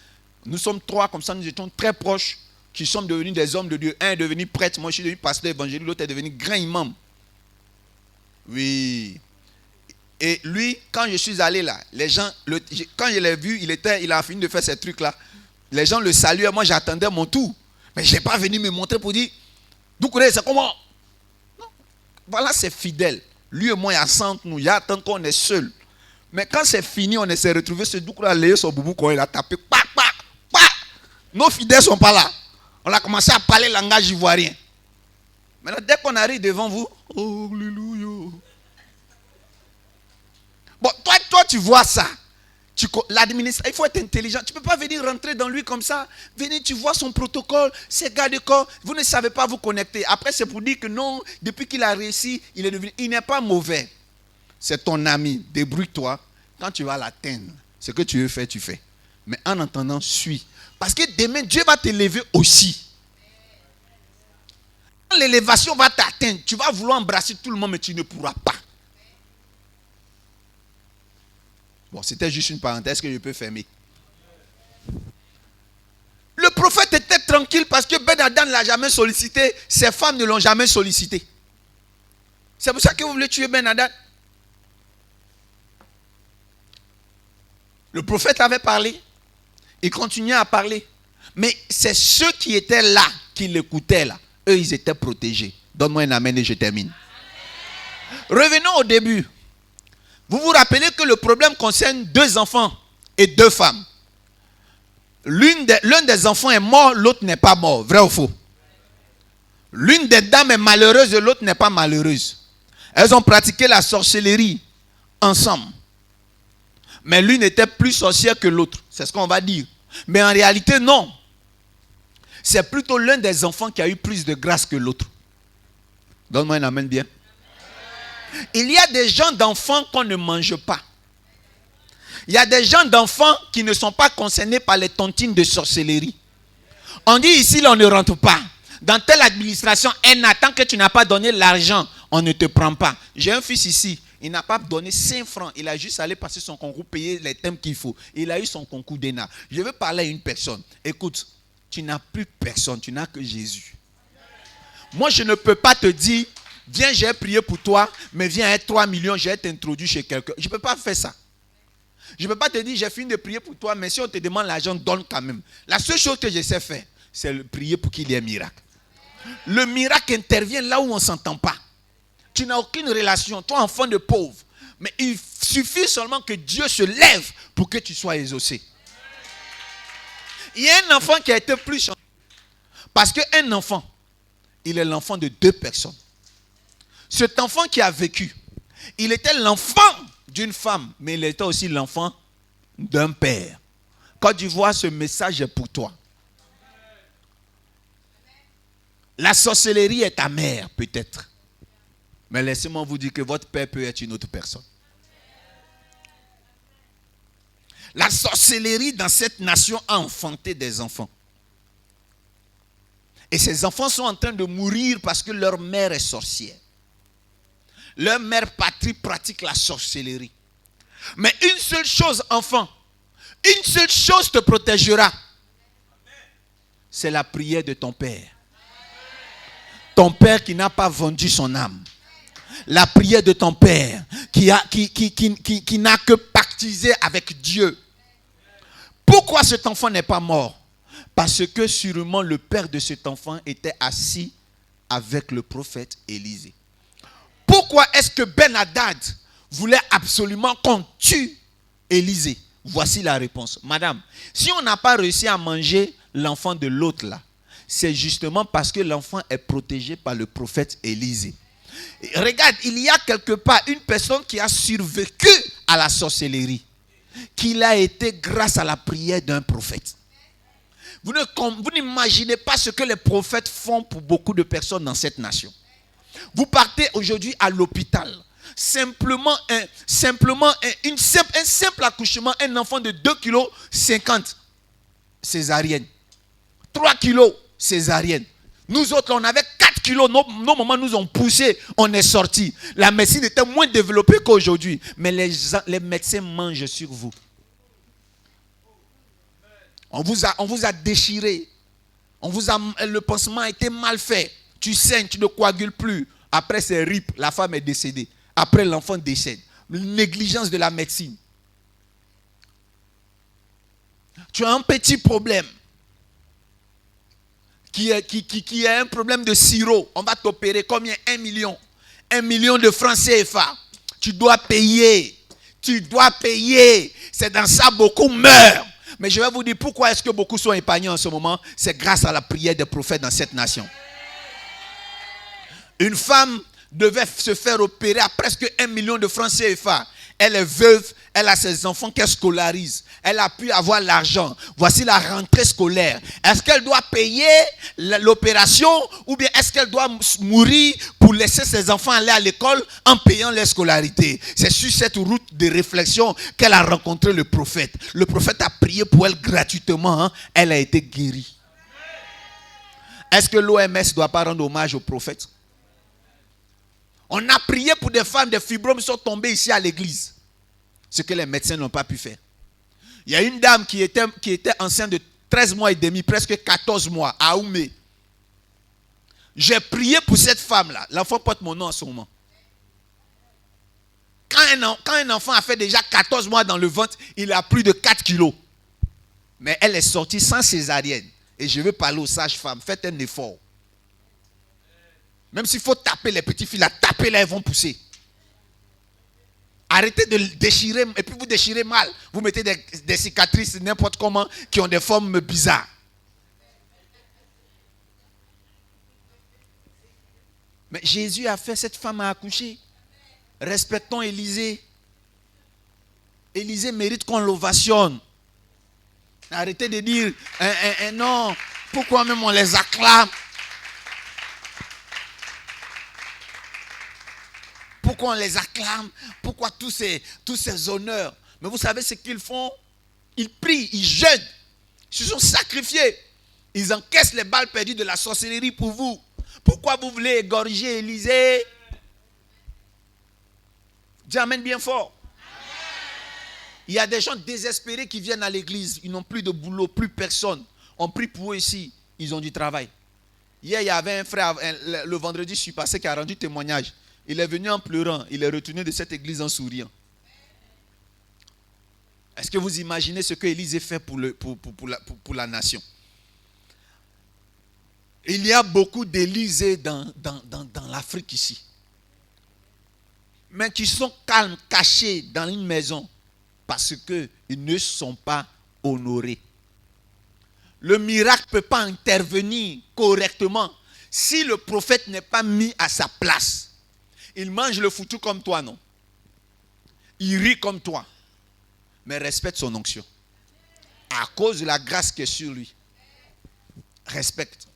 Nous sommes trois, comme ça, nous étions très proches, qui sommes devenus des hommes de Dieu. Un est devenu prêtre, moi je suis devenu pasteur évangélique, l'autre est devenu grand imam. Oui. Et lui, quand je suis allé là, les gens, quand je l'ai vu, il a fini de faire ces trucs-là. Les gens le saluaient, moi j'attendais mon tour. Mais je n'ai pas venu me montrer pour dire, Doucouré, c'est comment? Non. Voilà, c'est fidèle. Lui et moi, il y a 100 nous, il y a tant qu'on est seul. Mais quand c'est fini, on s'est retrouvé, ce Doucouré a layé son boubou quand il a tapé. Pa, pa, pa. Nos fidèles ne sont pas là. On a commencé à parler langage ivoirien. Maintenant, dès qu'on arrive devant vous, oh, alléluia. Bon, toi, tu vois ça. L'administration, il faut être intelligent. Tu ne peux pas venir rentrer dans lui comme ça. Venez, tu vois son protocole, ses gardes de corps. Vous ne savez pas vous connecter. Après, c'est pour dire que non, depuis qu'il a réussi, il n'est pas mauvais. C'est ton ami. Débrouille-toi. Quand tu vas l'atteindre, ce que tu veux faire, tu fais. Mais en attendant, suis. Parce que demain, Dieu va t'élever aussi. Quand l'élévation va t'atteindre, tu vas vouloir embrasser tout le monde, mais tu ne pourras pas. Bon, c'était juste une parenthèse que je peux fermer. Le prophète était tranquille parce que Ben Hadad ne l'a jamais sollicité. Ses femmes ne l'ont jamais sollicité. C'est pour ça que vous voulez tuer Ben Hadad. Le prophète avait parlé. Il continuait à parler. Mais c'est ceux qui étaient là, qui l'écoutaient là. Eux, ils étaient protégés. Donne-moi un amen et je termine. Revenons au début. Vous vous rappelez que le problème concerne 2 enfants et 2 femmes. L'un des enfants est mort, l'autre n'est pas mort. Vrai ou faux? L'une des dames est malheureuse et l'autre n'est pas malheureuse. Elles ont pratiqué la sorcellerie ensemble. Mais l'une était plus sorcière que l'autre. C'est ce qu'on va dire. Mais en réalité, non. C'est plutôt l'un des enfants qui a eu plus de grâce que l'autre. Donne-moi un amen bien. Il y a des gens d'enfants qu'on ne mange pas. Il y a des gens d'enfants qui ne sont pas concernés par les tontines de sorcellerie. On dit ici, là, on ne rentre pas. Dans telle administration, tant que tu n'as pas donné l'argent, on ne te prend pas. J'ai un fils ici, il n'a pas donné 5 francs. Il a juste allé passer son concours, payer les thèmes qu'il faut. Il a eu son concours d'ENA. Je veux parler à une personne. Écoute, tu n'as plus personne, tu n'as que Jésus. Moi, je ne peux pas te dire, viens, j'ai prié pour toi, mais viens avec 3 millions, j'ai t'introduit chez quelqu'un. Je ne peux pas faire ça. Je ne peux pas te dire, j'ai fini de prier pour toi, mais si on te demande l'argent, donne quand même. La seule chose que je sais faire, c'est prier pour qu'il y ait un miracle. Le miracle intervient là où on ne s'entend pas. Tu n'as aucune relation, toi enfant de pauvre. Mais il suffit seulement que Dieu se lève pour que tu sois exaucé. Il y a un enfant qui a été plus chanceux. Parce qu'un enfant, il est l'enfant de 2 personnes. Cet enfant qui a vécu, il était l'enfant d'une femme, mais il était aussi l'enfant d'un père. Quand tu vois ce message est pour toi. La sorcellerie est ta mère, peut-être. Mais laissez-moi vous dire que votre père peut être une autre personne. La sorcellerie dans cette nation a enfanté des enfants. Et ces enfants sont en train de mourir parce que leur mère est sorcière. Leur mère patrie pratique la sorcellerie. Mais une seule chose, enfant, une seule chose te protégera. C'est la prière de ton père. Ton père qui n'a pas vendu son âme. La prière de ton père qui n'a que pactisé avec Dieu. Pourquoi cet enfant n'est pas mort? Parce que sûrement le père de cet enfant était assis avec le prophète Élisée. Pourquoi est-ce que Ben Hadad voulait absolument qu'on tue Élisée? Voici la réponse. Madame, si on n'a pas réussi à manger l'enfant de l'autre là, c'est justement parce que l'enfant est protégé par le prophète Élisée. Regarde, il y a quelque part une personne qui a survécu à la sorcellerie, qui a été grâce à la prière d'un prophète. Vous n'imaginez pas ce que les prophètes font pour beaucoup de personnes dans cette nation. Vous partez aujourd'hui à l'hôpital. Un simple accouchement, un enfant de 2,50 kg, césarienne. 3 kilos, césarienne. Nous autres, on avait 4 kilos. Nos mamans nous ont poussés. On est sortis. La médecine était moins développée qu'aujourd'hui. Mais les médecins mangent sur vous. On vous a déchiré. Le pansement a été mal fait. Tu saignes, tu ne coagules plus. Après, c'est RIP. La femme est décédée. Après, l'enfant décède. Négligence de la médecine. Tu as un petit problème. Qui est un problème de sirop. On va t'opérer. Combien? 1 million. 1 million de francs CFA. Tu dois payer. Tu dois payer. C'est dans ça beaucoup meurent. Mais je vais vous dire pourquoi est-ce que beaucoup sont épargnés en ce moment. C'est grâce à la prière des prophètes dans cette nation. Une femme devait se faire opérer à presque 1 million de francs CFA. Elle est veuve, elle a ses enfants qu'elle scolarise. Elle a pu avoir l'argent. Voici la rentrée scolaire. Est-ce qu'elle doit payer l'opération ou bien est-ce qu'elle doit mourir pour laisser ses enfants aller à l'école en payant leur scolarité? C'est sur cette route de réflexion qu'elle a rencontré le prophète. Le prophète a prié pour elle gratuitement. Hein? Elle a été guérie. Est-ce que l'OMS ne doit pas rendre hommage au prophète? On a prié pour des femmes, des fibromes sont tombés ici à l'église. Ce que les médecins n'ont pas pu faire. Il y a une dame qui était enceinte de 13 mois et demi, presque 14 mois, à Oumé. J'ai prié pour cette femme-là. L'enfant porte mon nom en ce moment. Quand un enfant a fait déjà 14 mois dans le ventre, il a plus de 4 kilos. Mais elle est sortie sans césarienne. Et je veux parler aux sages-femmes. Faites un effort. Même s'il faut taper les petits filles, tapez-les, elles vont pousser. Arrêtez de déchirer, et puis vous déchirez mal. Vous mettez des cicatrices n'importe comment qui ont des formes bizarres. Mais Jésus a fait cette femme à accoucher. Respectons Élisée. Élisée mérite qu'on l'ovationne. Arrêtez de dire non. Pourquoi même on les acclame? Pourquoi on les acclame? Pourquoi tous ces honneurs? Mais vous savez ce qu'ils font? Ils prient, ils jeûnent. Ils se sont sacrifiés. Ils encaissent les balles perdues de la sorcellerie pour vous. Pourquoi vous voulez égorger Élisée? Dis amen bien fort. Il y a des gens désespérés qui viennent à l'église. Ils n'ont plus de boulot, plus personne. On prie pour eux ici. Ils ont du travail. Hier, il y avait un frère, le vendredi, je suis passé, qui a rendu témoignage. Il est venu en pleurant. Il est retourné de cette église en souriant. Est-ce que vous imaginez ce que Élisée fait pour la nation? Il y a beaucoup d'Élysées dans l'Afrique ici. Mais qui sont calmes, cachés dans une maison. Parce qu'ils ne sont pas honorés. Le miracle ne peut pas intervenir correctement si le prophète n'est pas mis à sa place. Il mange le foutu comme toi, non? Il rit comme toi. Mais respecte son onction. À cause de la grâce qui est sur lui. Respecte.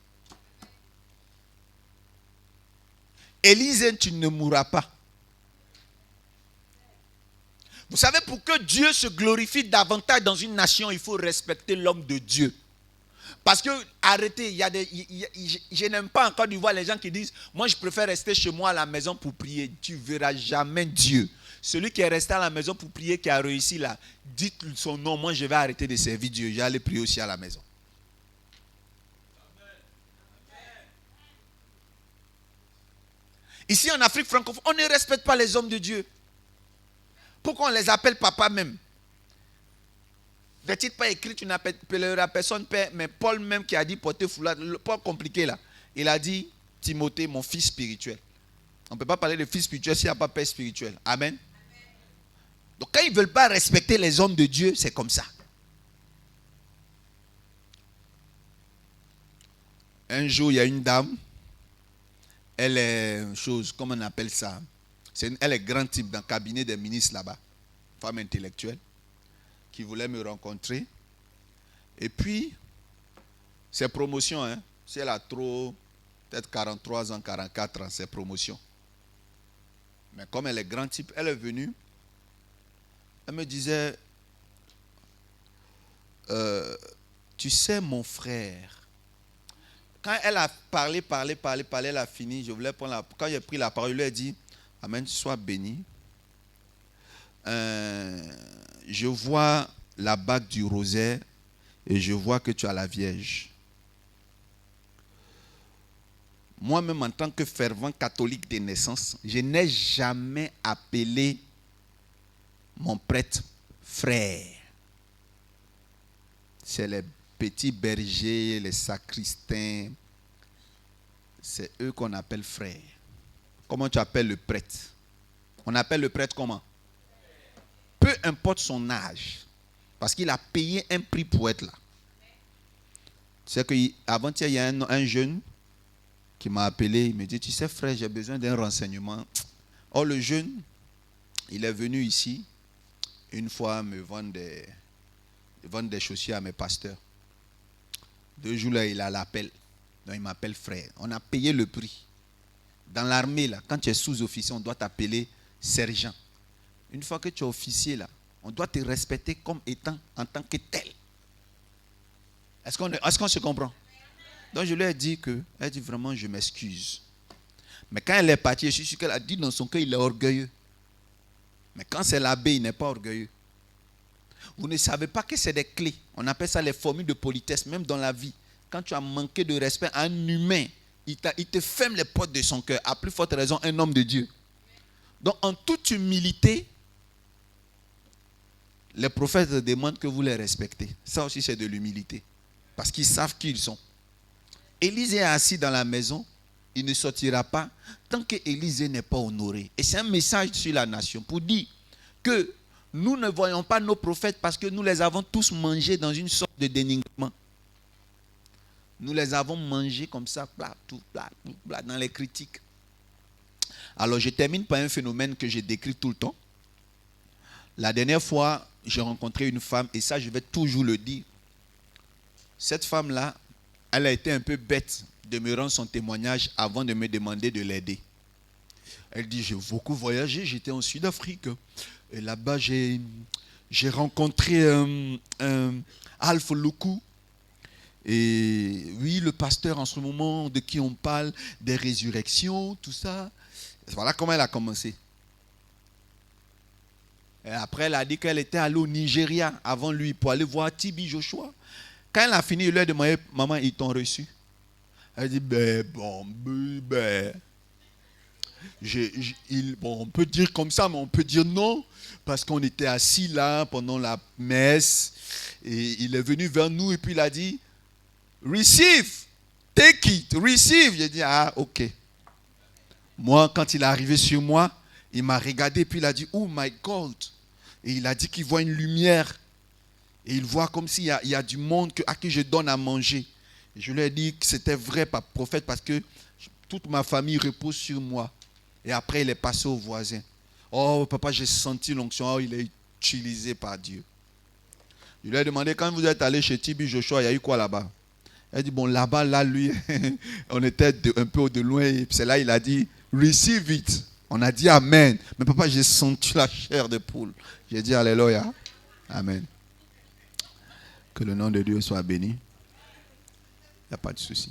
Élisée, tu ne mourras pas. Vous savez, pour que Dieu se glorifie davantage dans une nation, il faut respecter l'homme de Dieu. Parce que, arrêtez, je n'aime pas encore de voir les gens qui disent, moi je préfère rester chez moi à la maison pour prier. Tu ne verras jamais Dieu. Celui qui est resté à la maison pour prier, qui a réussi là, dites son nom, moi je vais arrêter de servir Dieu, je vais aller prier aussi à la maison. Ici en Afrique francophone, on ne respecte pas les hommes de Dieu. Pourquoi on les appelle papa même? N'est-il pas écrit, tu n'appelleras personne père, mais Paul même qui a dit porter foulard, pas compliqué là. Il a dit, Timothée, mon fils spirituel. On ne peut pas parler de fils spirituel s'il n'y a pas père spirituel. Amen. Donc quand ils ne veulent pas respecter les hommes de Dieu, c'est comme ça. Un jour, il y a une dame. Elle est comment on appelle ça? Elle est grand type dans le cabinet des ministres là-bas. Femme intellectuelle. Qui voulait me rencontrer. Et puis, c'est promotion. Hein? Si elle a trop, peut-être 43 ans, 44 ans, c'est promotion. Mais comme elle est grand type, elle est venue. Elle me disait, tu sais mon frère. Quand elle a parlé, elle a fini. Je voulais prendre quand j'ai pris la parole, je lui ai dit, amen, sois béni. Je vois la bague du rosaire et je vois que tu as la Vierge. Moi-même, en tant que fervent catholique de naissance, je n'ai jamais appelé mon prêtre frère. C'est les petits bergers, les sacristains, c'est eux qu'on appelle frères. Comment tu appelles le prêtre? On appelle le prêtre comment? Peu importe son âge. Parce qu'il a payé un prix pour être là. C'est qu'avant-hier, il y a un jeune qui m'a appelé. Il me dit, tu sais frère, j'ai besoin d'un renseignement. Or le jeune, il est venu ici une fois me vendre des chaussures à mes pasteurs. 2 jours là, il a l'appel. Donc il m'appelle frère. On a payé le prix. Dans l'armée, là, quand tu es sous-officier, on doit t'appeler sergent. Une fois que tu es officier, là, on doit te respecter comme étant en tant que tel. Est-ce qu'on se comprend? Donc je lui ai dit elle dit vraiment, je m'excuse. Mais quand elle est partie, je suis sûr qu'elle a dit dans son cœur, il est orgueilleux. Mais quand c'est l'abbé, il n'est pas orgueilleux. Vous ne savez pas que c'est des clés. On appelle ça les formules de politesse, même dans la vie. Quand tu as manqué de respect à un humain, il te ferme les portes de son cœur. À plus forte raison, un homme de Dieu. Donc, en toute humilité, les prophètes demandent que vous les respectez. Ça aussi, c'est de l'humilité. Parce qu'ils savent qui ils sont. Élisée est assis dans la maison. Il ne sortira pas tant que Élisée n'est pas honoré. Et c'est un message sur la nation pour dire que nous ne voyons pas nos prophètes parce que nous les avons tous mangés dans une sorte de dénigrement. Nous les avons mangés comme ça, dans les critiques. Alors je termine par un phénomène que j'ai décrit tout le temps. La dernière fois, j'ai rencontré une femme, et ça je vais toujours le dire. Cette femme-là, elle a été un peu bête de me rendre son témoignage avant de me demander de l'aider. Elle dit, j'ai beaucoup voyagé, j'étais en Sud-Afrique. Et là-bas, j'ai rencontré Alpha Luku. Et oui, le pasteur en ce moment de qui on parle, des résurrections, tout ça. Voilà comment elle a commencé. Et après, elle a dit qu'elle était allée au Nigeria avant lui pour aller voir TB Joshua. Quand elle a fini, il lui a demandé, maman, ils t'ont reçu? Elle dit, on peut dire comme ça, mais on peut dire non, parce qu'on était assis là pendant la messe, et il est venu vers nous, et puis il a dit, receive, take it, receive. J'ai dit, ah, ok. Moi, quand il est arrivé sur moi, il m'a regardé, puis il a dit, oh my God. Et il a dit qu'il voit une lumière, et il voit comme s'il y a du monde à qui je donne à manger. Et je lui ai dit que c'était vrai, prophète, parce que toute ma famille repose sur moi. Et après, il est passé au voisin. Oh, papa, j'ai senti l'onction. Oh, il est utilisé par Dieu. Je lui ai demandé, quand vous êtes allé chez TB Joshua, il y a eu quoi là-bas? Il a dit, bon, là-bas, là, lui, on était un peu de loin. Et c'est là, il a dit, receive it. On a dit Amen. Mais papa, j'ai senti la chair de poule. J'ai dit Alléluia. Amen. Que le nom de Dieu soit béni. Il n'y a pas de souci.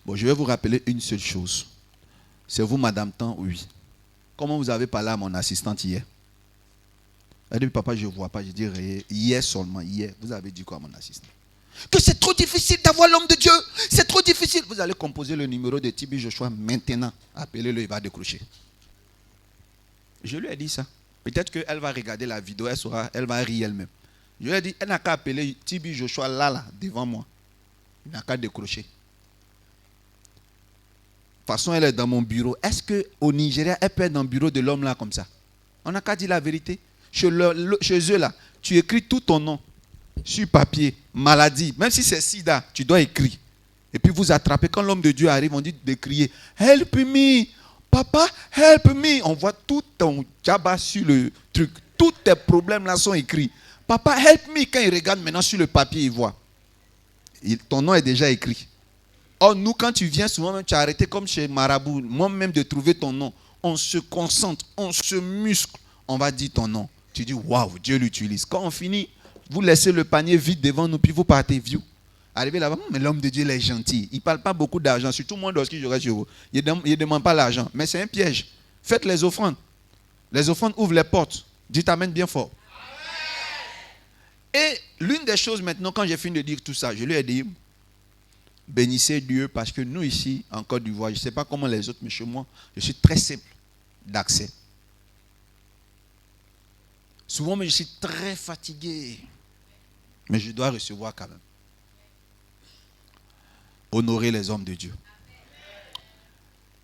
Bon, je vais vous rappeler une seule chose. C'est vous, Madame Tan? Oui. Comment vous avez parlé à mon assistante hier? Elle a dit, papa, je ne vois pas. Je dis, hier seulement, hier. Vous avez dit quoi à mon assistant? Que c'est trop difficile d'avoir l'homme de Dieu. C'est trop difficile. Vous allez composer le numéro de TB Joshua maintenant. Appelez-le, il va décrocher. Je lui ai dit ça. Peut-être qu'elle va regarder la vidéo, elle va rire elle-même. Je lui ai dit, elle n'a qu'à appeler TB Joshua là, devant moi. Il n'a qu'à décrocher. De toute façon, elle est dans mon bureau. Est-ce qu'au Nigeria, elle peut être dans le bureau de l'homme là comme ça? On n'a qu'à dire la vérité. Chez eux là, tu écris tout ton nom sur papier, maladie. Même si c'est sida, tu dois écrire. Et puis vous attrapez. Quand l'homme de Dieu arrive, on dit de crier, help me, papa, help me. On voit tout ton djaba sur le truc. Tous tes problèmes là sont écrits. Papa, help me. Quand il regarde maintenant sur le papier, il voit. Ton nom est déjà écrit. Or, nous, quand tu viens, souvent, même, tu as arrêté comme chez Marabout, moi-même de trouver ton nom. On se concentre, on se muscle, on va dire ton nom. Tu dis, waouh, Dieu l'utilise. Quand on finit, vous laissez le panier vide devant nous, puis vous partez, vieux. Arrivez là-bas, mais l'homme de Dieu, il est gentil. Il ne parle pas beaucoup d'argent, surtout moi, lorsqu'il reste chez vous. Il ne demande pas l'argent, mais c'est un piège. Faites les offrandes. Les offrandes ouvrent les portes. Dites amen bien fort. Et l'une des choses maintenant, quand j'ai fini de dire tout ça, je lui ai dit, bénissez Dieu parce que nous ici, en Côte d'Ivoire, je ne sais pas comment les autres, mais chez moi, je suis très simple d'accès. Souvent, mais je suis très fatigué. Mais je dois recevoir quand même. Honorer les hommes de Dieu.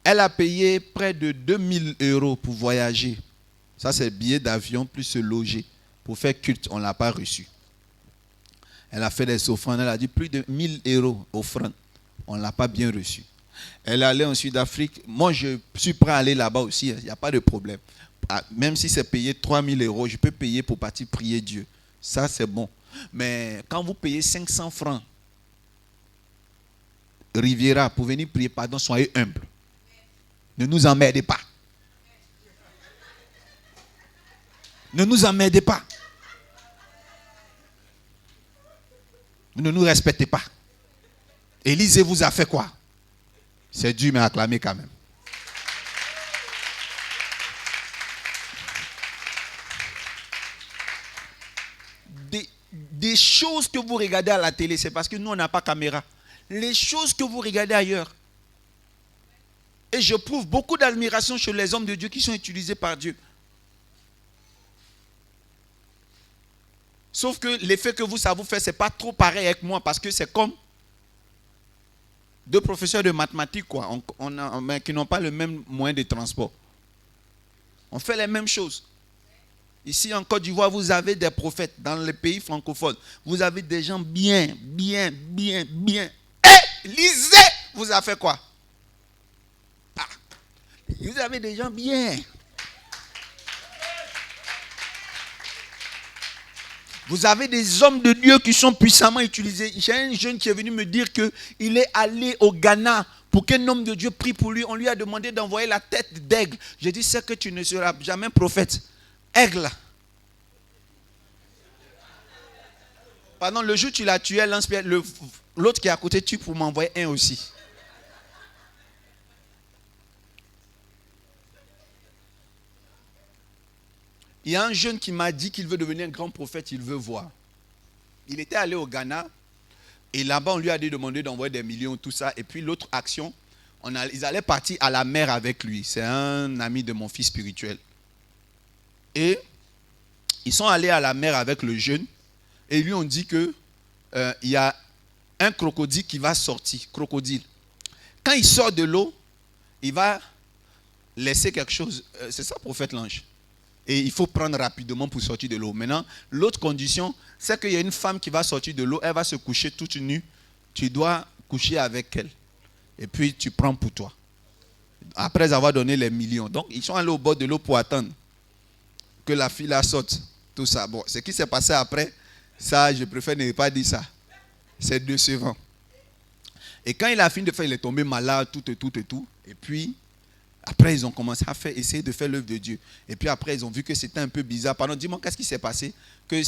Elle a payé près de 2000 € pour voyager. Ça, c'est billet d'avion plus se loger. Pour faire culte, on ne l'a pas reçu. Elle a fait des offrandes. Elle a dit plus de 1000 € offrandes. On ne l'a pas bien reçu. Elle est allée en Sud-Afrique. Moi, je suis prêt à aller là-bas aussi. Il n'y a pas de problème. Même si c'est payé 3000 €, je peux payer pour partir prier Dieu. Ça, c'est bon. Mais quand vous payez 500 francs, Riviera, pour venir prier, pardon, soyez humble. Ne nous emmerdez pas. Ne nous emmerdez pas. Ne nous respectez pas. Élisée vous a fait quoi? C'est dur, mais acclamez quand même. les choses que vous regardez à la télé, c'est parce que nous, on n'a pas caméra. Les choses que vous regardez ailleurs. Et je prouve beaucoup d'admiration chez les hommes de Dieu qui sont utilisés par Dieu. Sauf que l'effet que ça vous fait, ce n'est pas trop pareil avec moi, parce que c'est comme deux professeurs de mathématiques, quoi, mais qui n'ont pas le même moyen de transport. On fait les mêmes choses. Ici en Côte d'Ivoire, vous avez des prophètes. Dans les pays francophones, vous avez des gens bien. Lisez, vous avez fait quoi? Vous avez des gens bien. Vous avez des hommes de Dieu qui sont puissamment utilisés. J'ai un jeune qui est venu me dire qu'il est allé au Ghana pour qu'un homme de Dieu prie pour lui. On lui a demandé d'envoyer la tête d'aigle. J'ai dit, c'est que tu ne seras jamais prophète. Aigle. Pendant le jour où tu l'as tué, l'autre qui est à côté tue pour m'envoyer un aussi. Il y a un jeune qui m'a dit qu'il veut devenir un grand prophète, il veut voir. Il était allé au Ghana et là-bas on lui a demandé d'envoyer des millions, tout ça. Et puis l'autre action, ils allaient partir à la mer avec lui. C'est un ami de mon fils spirituel. Et ils sont allés à la mer avec le jeune et ils lui ont dit que il y a un crocodile qui va sortir. Crocodile. Quand il sort de l'eau, il va laisser quelque chose. C'est ça, prophète l'ange. Et il faut prendre rapidement pour sortir de l'eau. Maintenant, l'autre condition, c'est qu'il y a une femme qui va sortir de l'eau, elle va se coucher toute nue. Tu dois coucher avec elle. Et puis, tu prends pour toi. Après avoir donné les millions. Donc, ils sont allés au bord de l'eau pour attendre que la fille la sorte. Tout ça. Bon, ce qui s'est passé après, ça, je préfère ne pas dire ça. C'est décevant. Et quand il a fini de faire, il est tombé malade, tout. Et puis, après, ils ont commencé à essayer de faire l'œuvre de Dieu. Et puis après, ils ont vu que c'était un peu bizarre. Pardon, dis-moi, qu'est-ce qui s'est passé? Il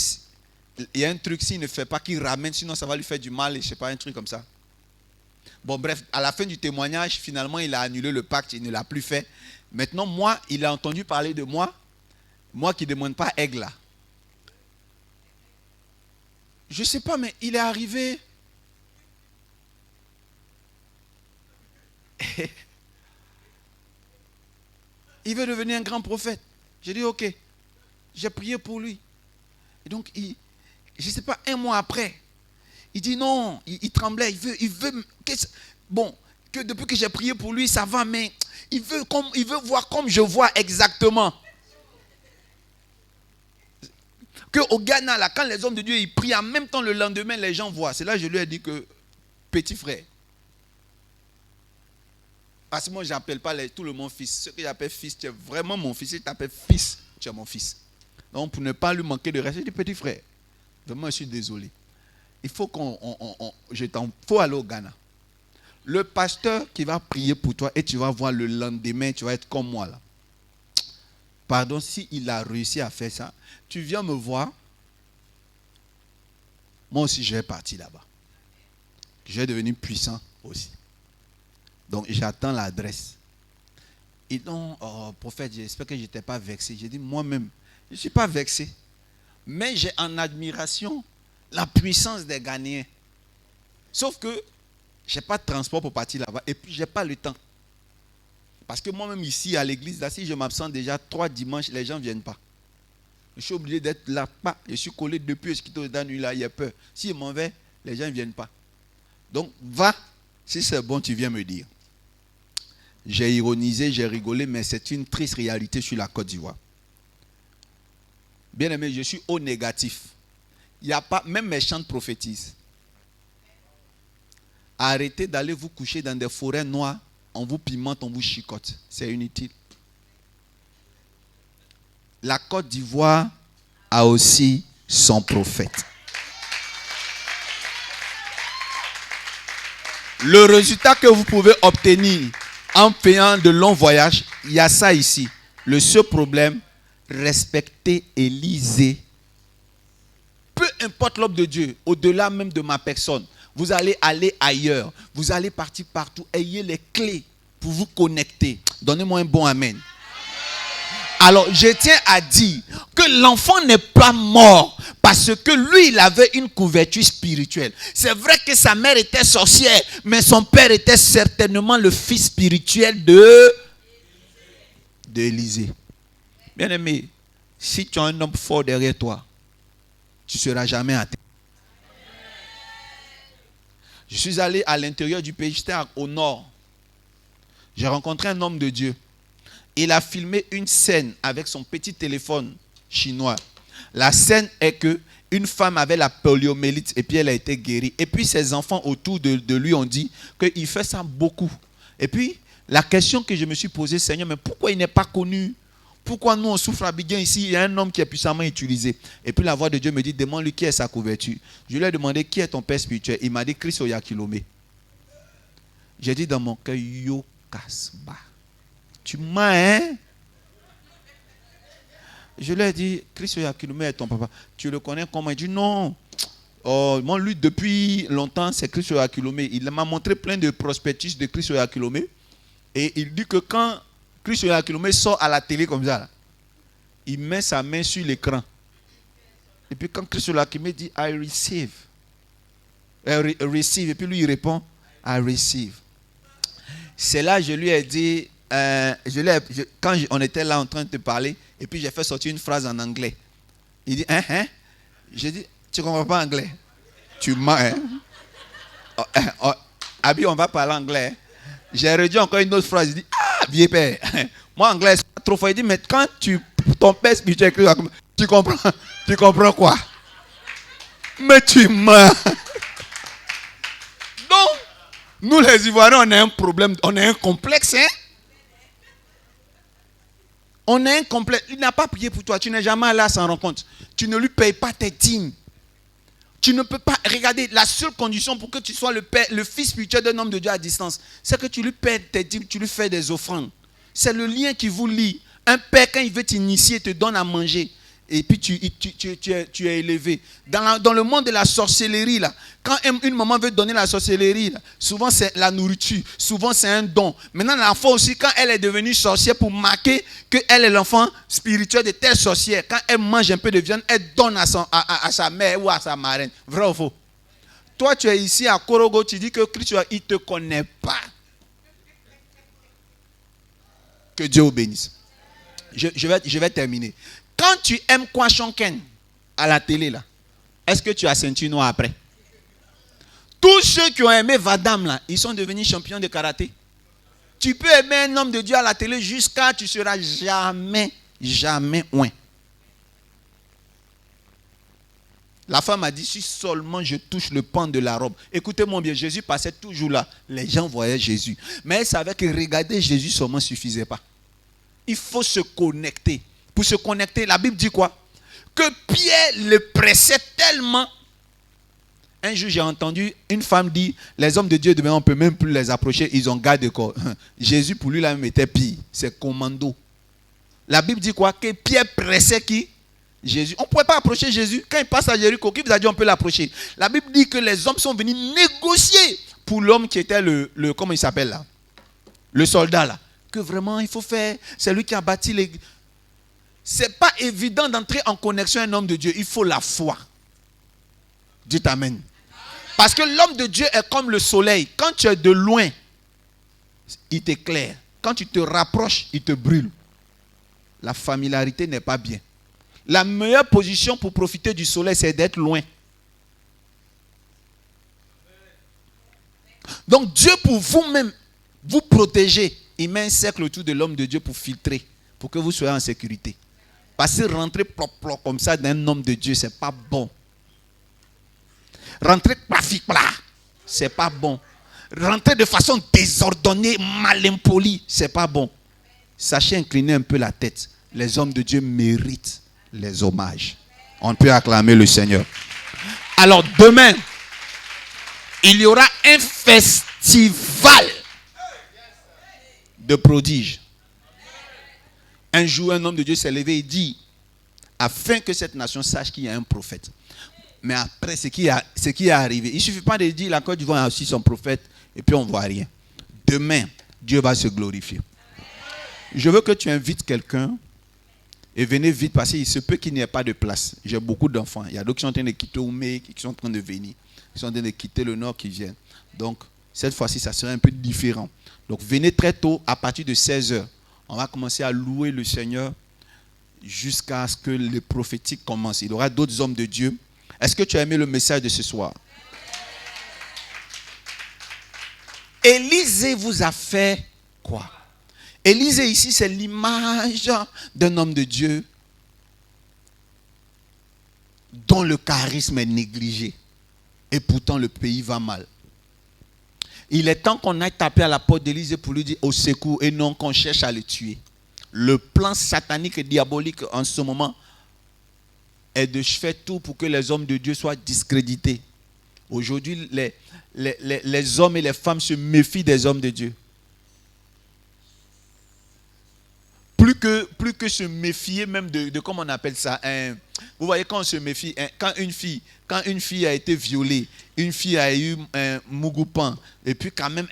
y a un truc, s'il ne fait pas, qu'il ramène, sinon ça va lui faire du mal, et je ne sais pas, un truc comme ça. Bon, bref, à la fin du témoignage, finalement, il a annulé le pacte, il ne l'a plus fait. Maintenant, moi, il a entendu parler de moi qui ne demande pas aigle là. Je ne sais pas, mais il est arrivé. Il veut devenir un grand prophète. J'ai dit, ok. J'ai prié pour lui. Et donc, je ne sais pas, un mois après, il dit non, il tremblait, il veut que depuis que j'ai prié pour lui, ça va, mais il veut voir comme je vois exactement. Qu'au Ghana, là, quand les hommes de Dieu ils prient, en même temps, le lendemain, les gens voient. C'est là que je lui ai dit que, petit frère, parce que moi, je n'appelle pas tout le monde fils. Ce que j'appelle fils, tu es vraiment mon fils. Si tu t'appelles fils, tu es mon fils. Donc, pour ne pas lui manquer de respect, je dis petit frère, vraiment, je suis désolé. Il faut faut aller au Ghana. Le pasteur qui va prier pour toi et tu vas voir le lendemain, tu vas être comme moi là. Pardon, s'il a réussi à faire ça, tu viens me voir. Moi aussi, je vais partir là-bas. Je vais devenir puissant aussi. Donc, j'attends l'adresse. Et donc, prophète, j'espère que je n'étais pas vexé. J'ai dit, moi-même, je ne suis pas vexé. Mais j'ai en admiration la puissance des Ghanéens. Sauf que je n'ai pas de transport pour partir là-bas. Et puis, je n'ai pas le temps. Parce que moi-même, ici, à l'église, là, si je m'absente déjà 3 dimanches, les gens ne viennent pas. Je suis obligé d'être là. Je suis collé depuis ce qui est dans la nuit là, il y a peur. Si je m'en vais, les gens ne viennent pas. Donc, va. Si c'est bon, tu viens me dire. J'ai ironisé, j'ai rigolé, mais c'est une triste réalité sur la Côte d'Ivoire. Bien aimé, je suis au négatif. Il n'y a pas, même mes chants prophétisent. Arrêtez d'aller vous coucher dans des forêts noires, on vous pimente, on vous chicote. C'est inutile. La Côte d'Ivoire a aussi son prophète. Le résultat que vous pouvez obtenir en payant de longs voyages, il y a ça ici. Le seul problème, respectez et lisez. Peu importe l'homme de Dieu, au-delà même de ma personne, vous allez aller ailleurs. Vous allez partir partout. Ayez les clés pour vous connecter. Donnez-moi un bon amen. Alors, je tiens à dire que l'enfant n'est pas mort parce que lui, il avait une couverture spirituelle. C'est vrai que sa mère était sorcière, mais son père était certainement le fils spirituel d'Élisée. Bien-aimé, si tu as un homme fort derrière toi, tu ne seras jamais atteint. Je suis allé à l'intérieur du pays, j'étais au nord. J'ai rencontré un homme de Dieu. Il a filmé une scène avec son petit téléphone chinois. La scène est que une femme avait la poliomyélite et puis elle a été guérie. Et puis ses enfants autour de lui ont dit qu'il fait ça beaucoup. Et puis la question que je me suis posée, Seigneur, mais pourquoi il n'est pas connu? Pourquoi nous on souffre à Biguin ici? Il y a un homme qui est puissamment utilisé. Et puis la voix de Dieu me dit, demande-lui qui est sa couverture. Je lui ai demandé qui est ton père spirituel. Il m'a dit Christ Oyakilome. J'ai dit dans mon cœur, Yo Kasba. Tu m'as, hein? Je lui ai dit, Christ Oyakilome est ton papa. Tu le connais comment? Il dit non. Oh, moi, lui, depuis longtemps, c'est Christ Oyakilome. Il m'a montré plein de prospectus de Christ Oyakilome. Et il dit que quand Christ Oyakilome sort à la télé comme ça, là, il met sa main sur l'écran. Et puis quand Christ Oyakilome dit, I receive. Receive. Et puis lui, il répond, I receive. C'est là que je lui ai dit, quand on était là en train de te parler, et puis j'ai fait sortir une phrase en anglais. Il dit, hein? J'ai dit, tu ne comprends pas anglais? Tu mens, hein? Abi, on va parler anglais. J'ai redit encore une autre phrase. Il dit, vieux père, moi anglais, c'est pas trop fort. Il dit, mais quand ton père spirituel, tu comprends quoi? Mais tu mens. Donc, nous les Ivoiriens, on a un problème, on a un complexe, hein? On a un complexe. Il n'a pas prié pour toi, tu n'es jamais allé à sa rencontre. Tu ne lui payes pas tes dîmes. Tu ne peux pas, regardez, la seule condition pour que tu sois le fils spirituel d'un homme de Dieu à distance, c'est que tu lui payes tes dîmes, tu lui fais des offrandes. C'est le lien qui vous lie. Un père, quand il veut t'initier, te donne à manger. Et puis tu es élevé. Dans le monde de la sorcellerie, là, quand une maman veut donner la sorcellerie, là, souvent c'est la nourriture, souvent c'est un don. Maintenant, l'enfant aussi, quand elle est devenue sorcière, pour marquer qu'elle est l'enfant spirituel de telle sorcière, quand elle mange un peu de viande, elle donne à sa mère ou à sa marraine. Vrai ou faux? Toi, tu es ici à Korogo, tu dis que Christ, il ne te connaît pas. Que Dieu vous bénisse. Je vais terminer. Quand tu aimes Kwashonken à la télé, là, est-ce que tu as ceinture noire après? Tous ceux qui ont aimé Vadam, là, ils sont devenus champions de karaté. Tu peux aimer un homme de Dieu à la télé jusqu'à tu ne seras jamais loin. La femme a dit, si seulement je touche le pan de la robe. Écoutez-moi bien, Jésus passait toujours là. Les gens voyaient Jésus. Mais elle savait que regarder Jésus seulement ne suffisait pas. Il faut se connecter. Pour se connecter, la Bible dit quoi? Que Pierre le pressait tellement. Un jour, j'ai entendu une femme dire, les hommes de Dieu, demain, on ne peut même plus les approcher, ils ont garde de corps. Jésus, pour lui, là-même, était pire. C'est commando. La Bible dit quoi? Que Pierre pressait qui? Jésus. On ne pouvait pas approcher Jésus. Quand il passe à Jéricho, qui vous a dit on peut l'approcher? La Bible dit que les hommes sont venus négocier pour l'homme qui était comment il s'appelle là? Le soldat là. Que vraiment, il faut faire. C'est lui qui a bâti l'église. C'est pas évident d'entrer en connexion avec un homme de Dieu. Il faut la foi. Dites amen. Parce que l'homme de Dieu est comme le soleil. Quand tu es de loin, il t'éclaire. Quand tu te rapproches, il te brûle. La familiarité n'est pas bien. La meilleure position pour profiter du soleil, c'est d'être loin. Donc Dieu, pour vous-même, vous protéger, il met un cercle autour de l'homme de Dieu pour filtrer, pour que vous soyez en sécurité. Parce que rentrer plop comme ça d'un homme de Dieu, ce n'est pas bon. Rentrer ce n'est pas bon. Rentrer de façon désordonnée, mal impolie, ce n'est pas bon. Sachez incliner un peu la tête. Les hommes de Dieu méritent les hommages. On peut acclamer le Seigneur. Alors demain, il y aura un festival de prodiges. Un jour, un homme de Dieu s'est levé et dit, afin que cette nation sache qu'il y a un prophète. Mais après, ce qui est arrivé, il ne suffit pas de dire la Côte d'Ivoire a aussi son prophète et puis on ne voit rien. Demain, Dieu va se glorifier. Je veux que tu invites quelqu'un Et venez vite parce qu'il se peut qu'il n'y ait pas de place. J'ai beaucoup d'enfants. Il y a d'autres qui sont en train de quitter Oumé, qui sont en train de venir. Qui sont en train de quitter le nord, qui viennent. Donc, cette fois-ci, ça serait un peu différent. Donc, venez très tôt, à partir de 16h. On va commencer à louer le Seigneur jusqu'à ce que le prophétique commence. Il y aura d'autres hommes de Dieu. Est-ce que tu as aimé le message de ce soir? Élisée vous a fait quoi? Élisée ici, c'est l'image d'un homme de Dieu dont le charisme est négligé. Et pourtant, le pays va mal. Il est temps qu'on aille taper à la porte d'Élisée pour lui dire au secours et non qu'on cherche à le tuer. Le plan satanique et diabolique en ce moment est de faire tout pour que les hommes de Dieu soient discrédités. Aujourd'hui, les hommes et les femmes se méfient des hommes de Dieu. Plus que se méfier même de comment on appelle ça. Vous voyez, quand on se méfie, quand une fille a été violée, une fille a eu un mougoupan, et puis quand même,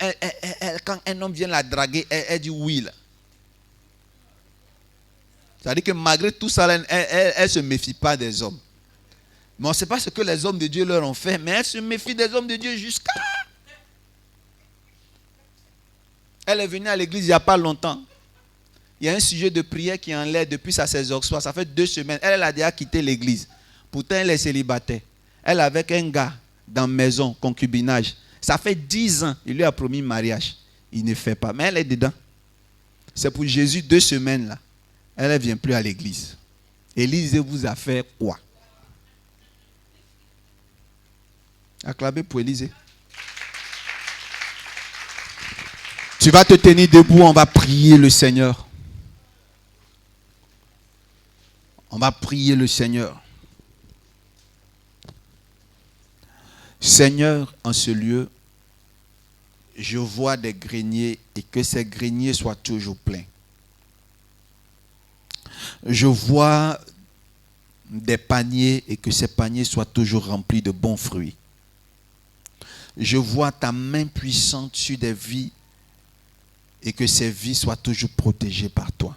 quand un homme vient la draguer, elle dit oui. Là. C'est-à-dire que malgré tout ça, elle ne se méfie pas des hommes. Mais on ne sait pas ce que les hommes de Dieu leur ont fait, mais elle se méfie des hommes de Dieu jusqu'à... Elle est venue à l'église il n'y a pas longtemps. Il y a un sujet de prière qui est en l'air depuis sa saison. Ça fait 2 semaines. Elle a déjà quitté l'église. Pourtant, elle est célibataire. Elle est avec un gars dans la maison, concubinage. Ça fait 10 ans. Il lui a promis mariage. Il ne fait pas. Mais elle est dedans. C'est pour Jésus 2 semaines là. Elle ne vient plus à l'église. Élisée vous a fait quoi? Acclamez pour Élisée. Tu vas te tenir debout, on va prier le Seigneur. On va prier le Seigneur. Seigneur, en ce lieu, je vois des greniers et que ces greniers soient toujours pleins. Je vois des paniers et que ces paniers soient toujours remplis de bons fruits. Je vois ta main puissante sur des vies et que ces vies soient toujours protégées par toi.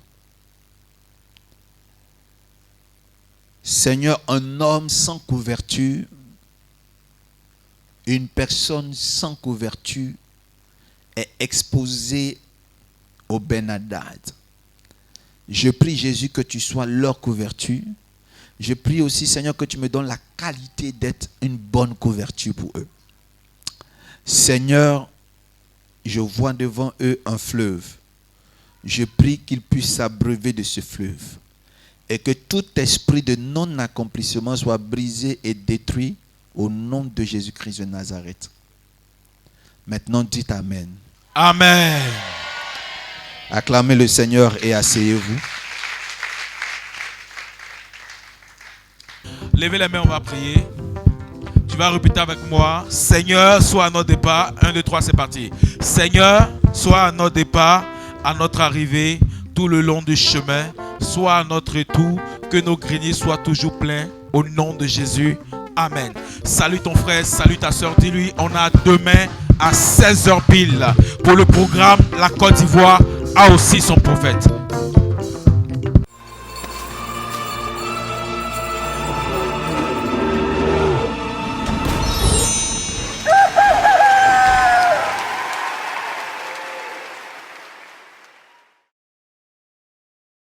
Seigneur, un homme sans couverture, une personne sans couverture est exposée au Ben-Hadad. Je prie, Jésus, que tu sois leur couverture. Je prie aussi, Seigneur, que tu me donnes la qualité d'être une bonne couverture pour eux. Seigneur, je vois devant eux un fleuve. Je prie qu'ils puissent s'abreuver de ce fleuve. Et que tout esprit de non-accomplissement soit brisé et détruit au nom de Jésus-Christ de Nazareth. Maintenant, dites Amen. Amen. Acclamez le Seigneur et asseyez-vous. Levez les mains, on va prier. Tu vas répéter avec moi. Seigneur, sois à notre départ. 1, 2, 3, c'est parti. Seigneur, sois à notre départ, à notre arrivée, tout le long du chemin. Sois à notre retour, que nos greniers soient toujours pleins. Au nom de Jésus. Amen. Salut ton frère, salut ta soeur. Dis-lui, on a demain à 16h pile pour le programme La Côte d'Ivoire a aussi son prophète.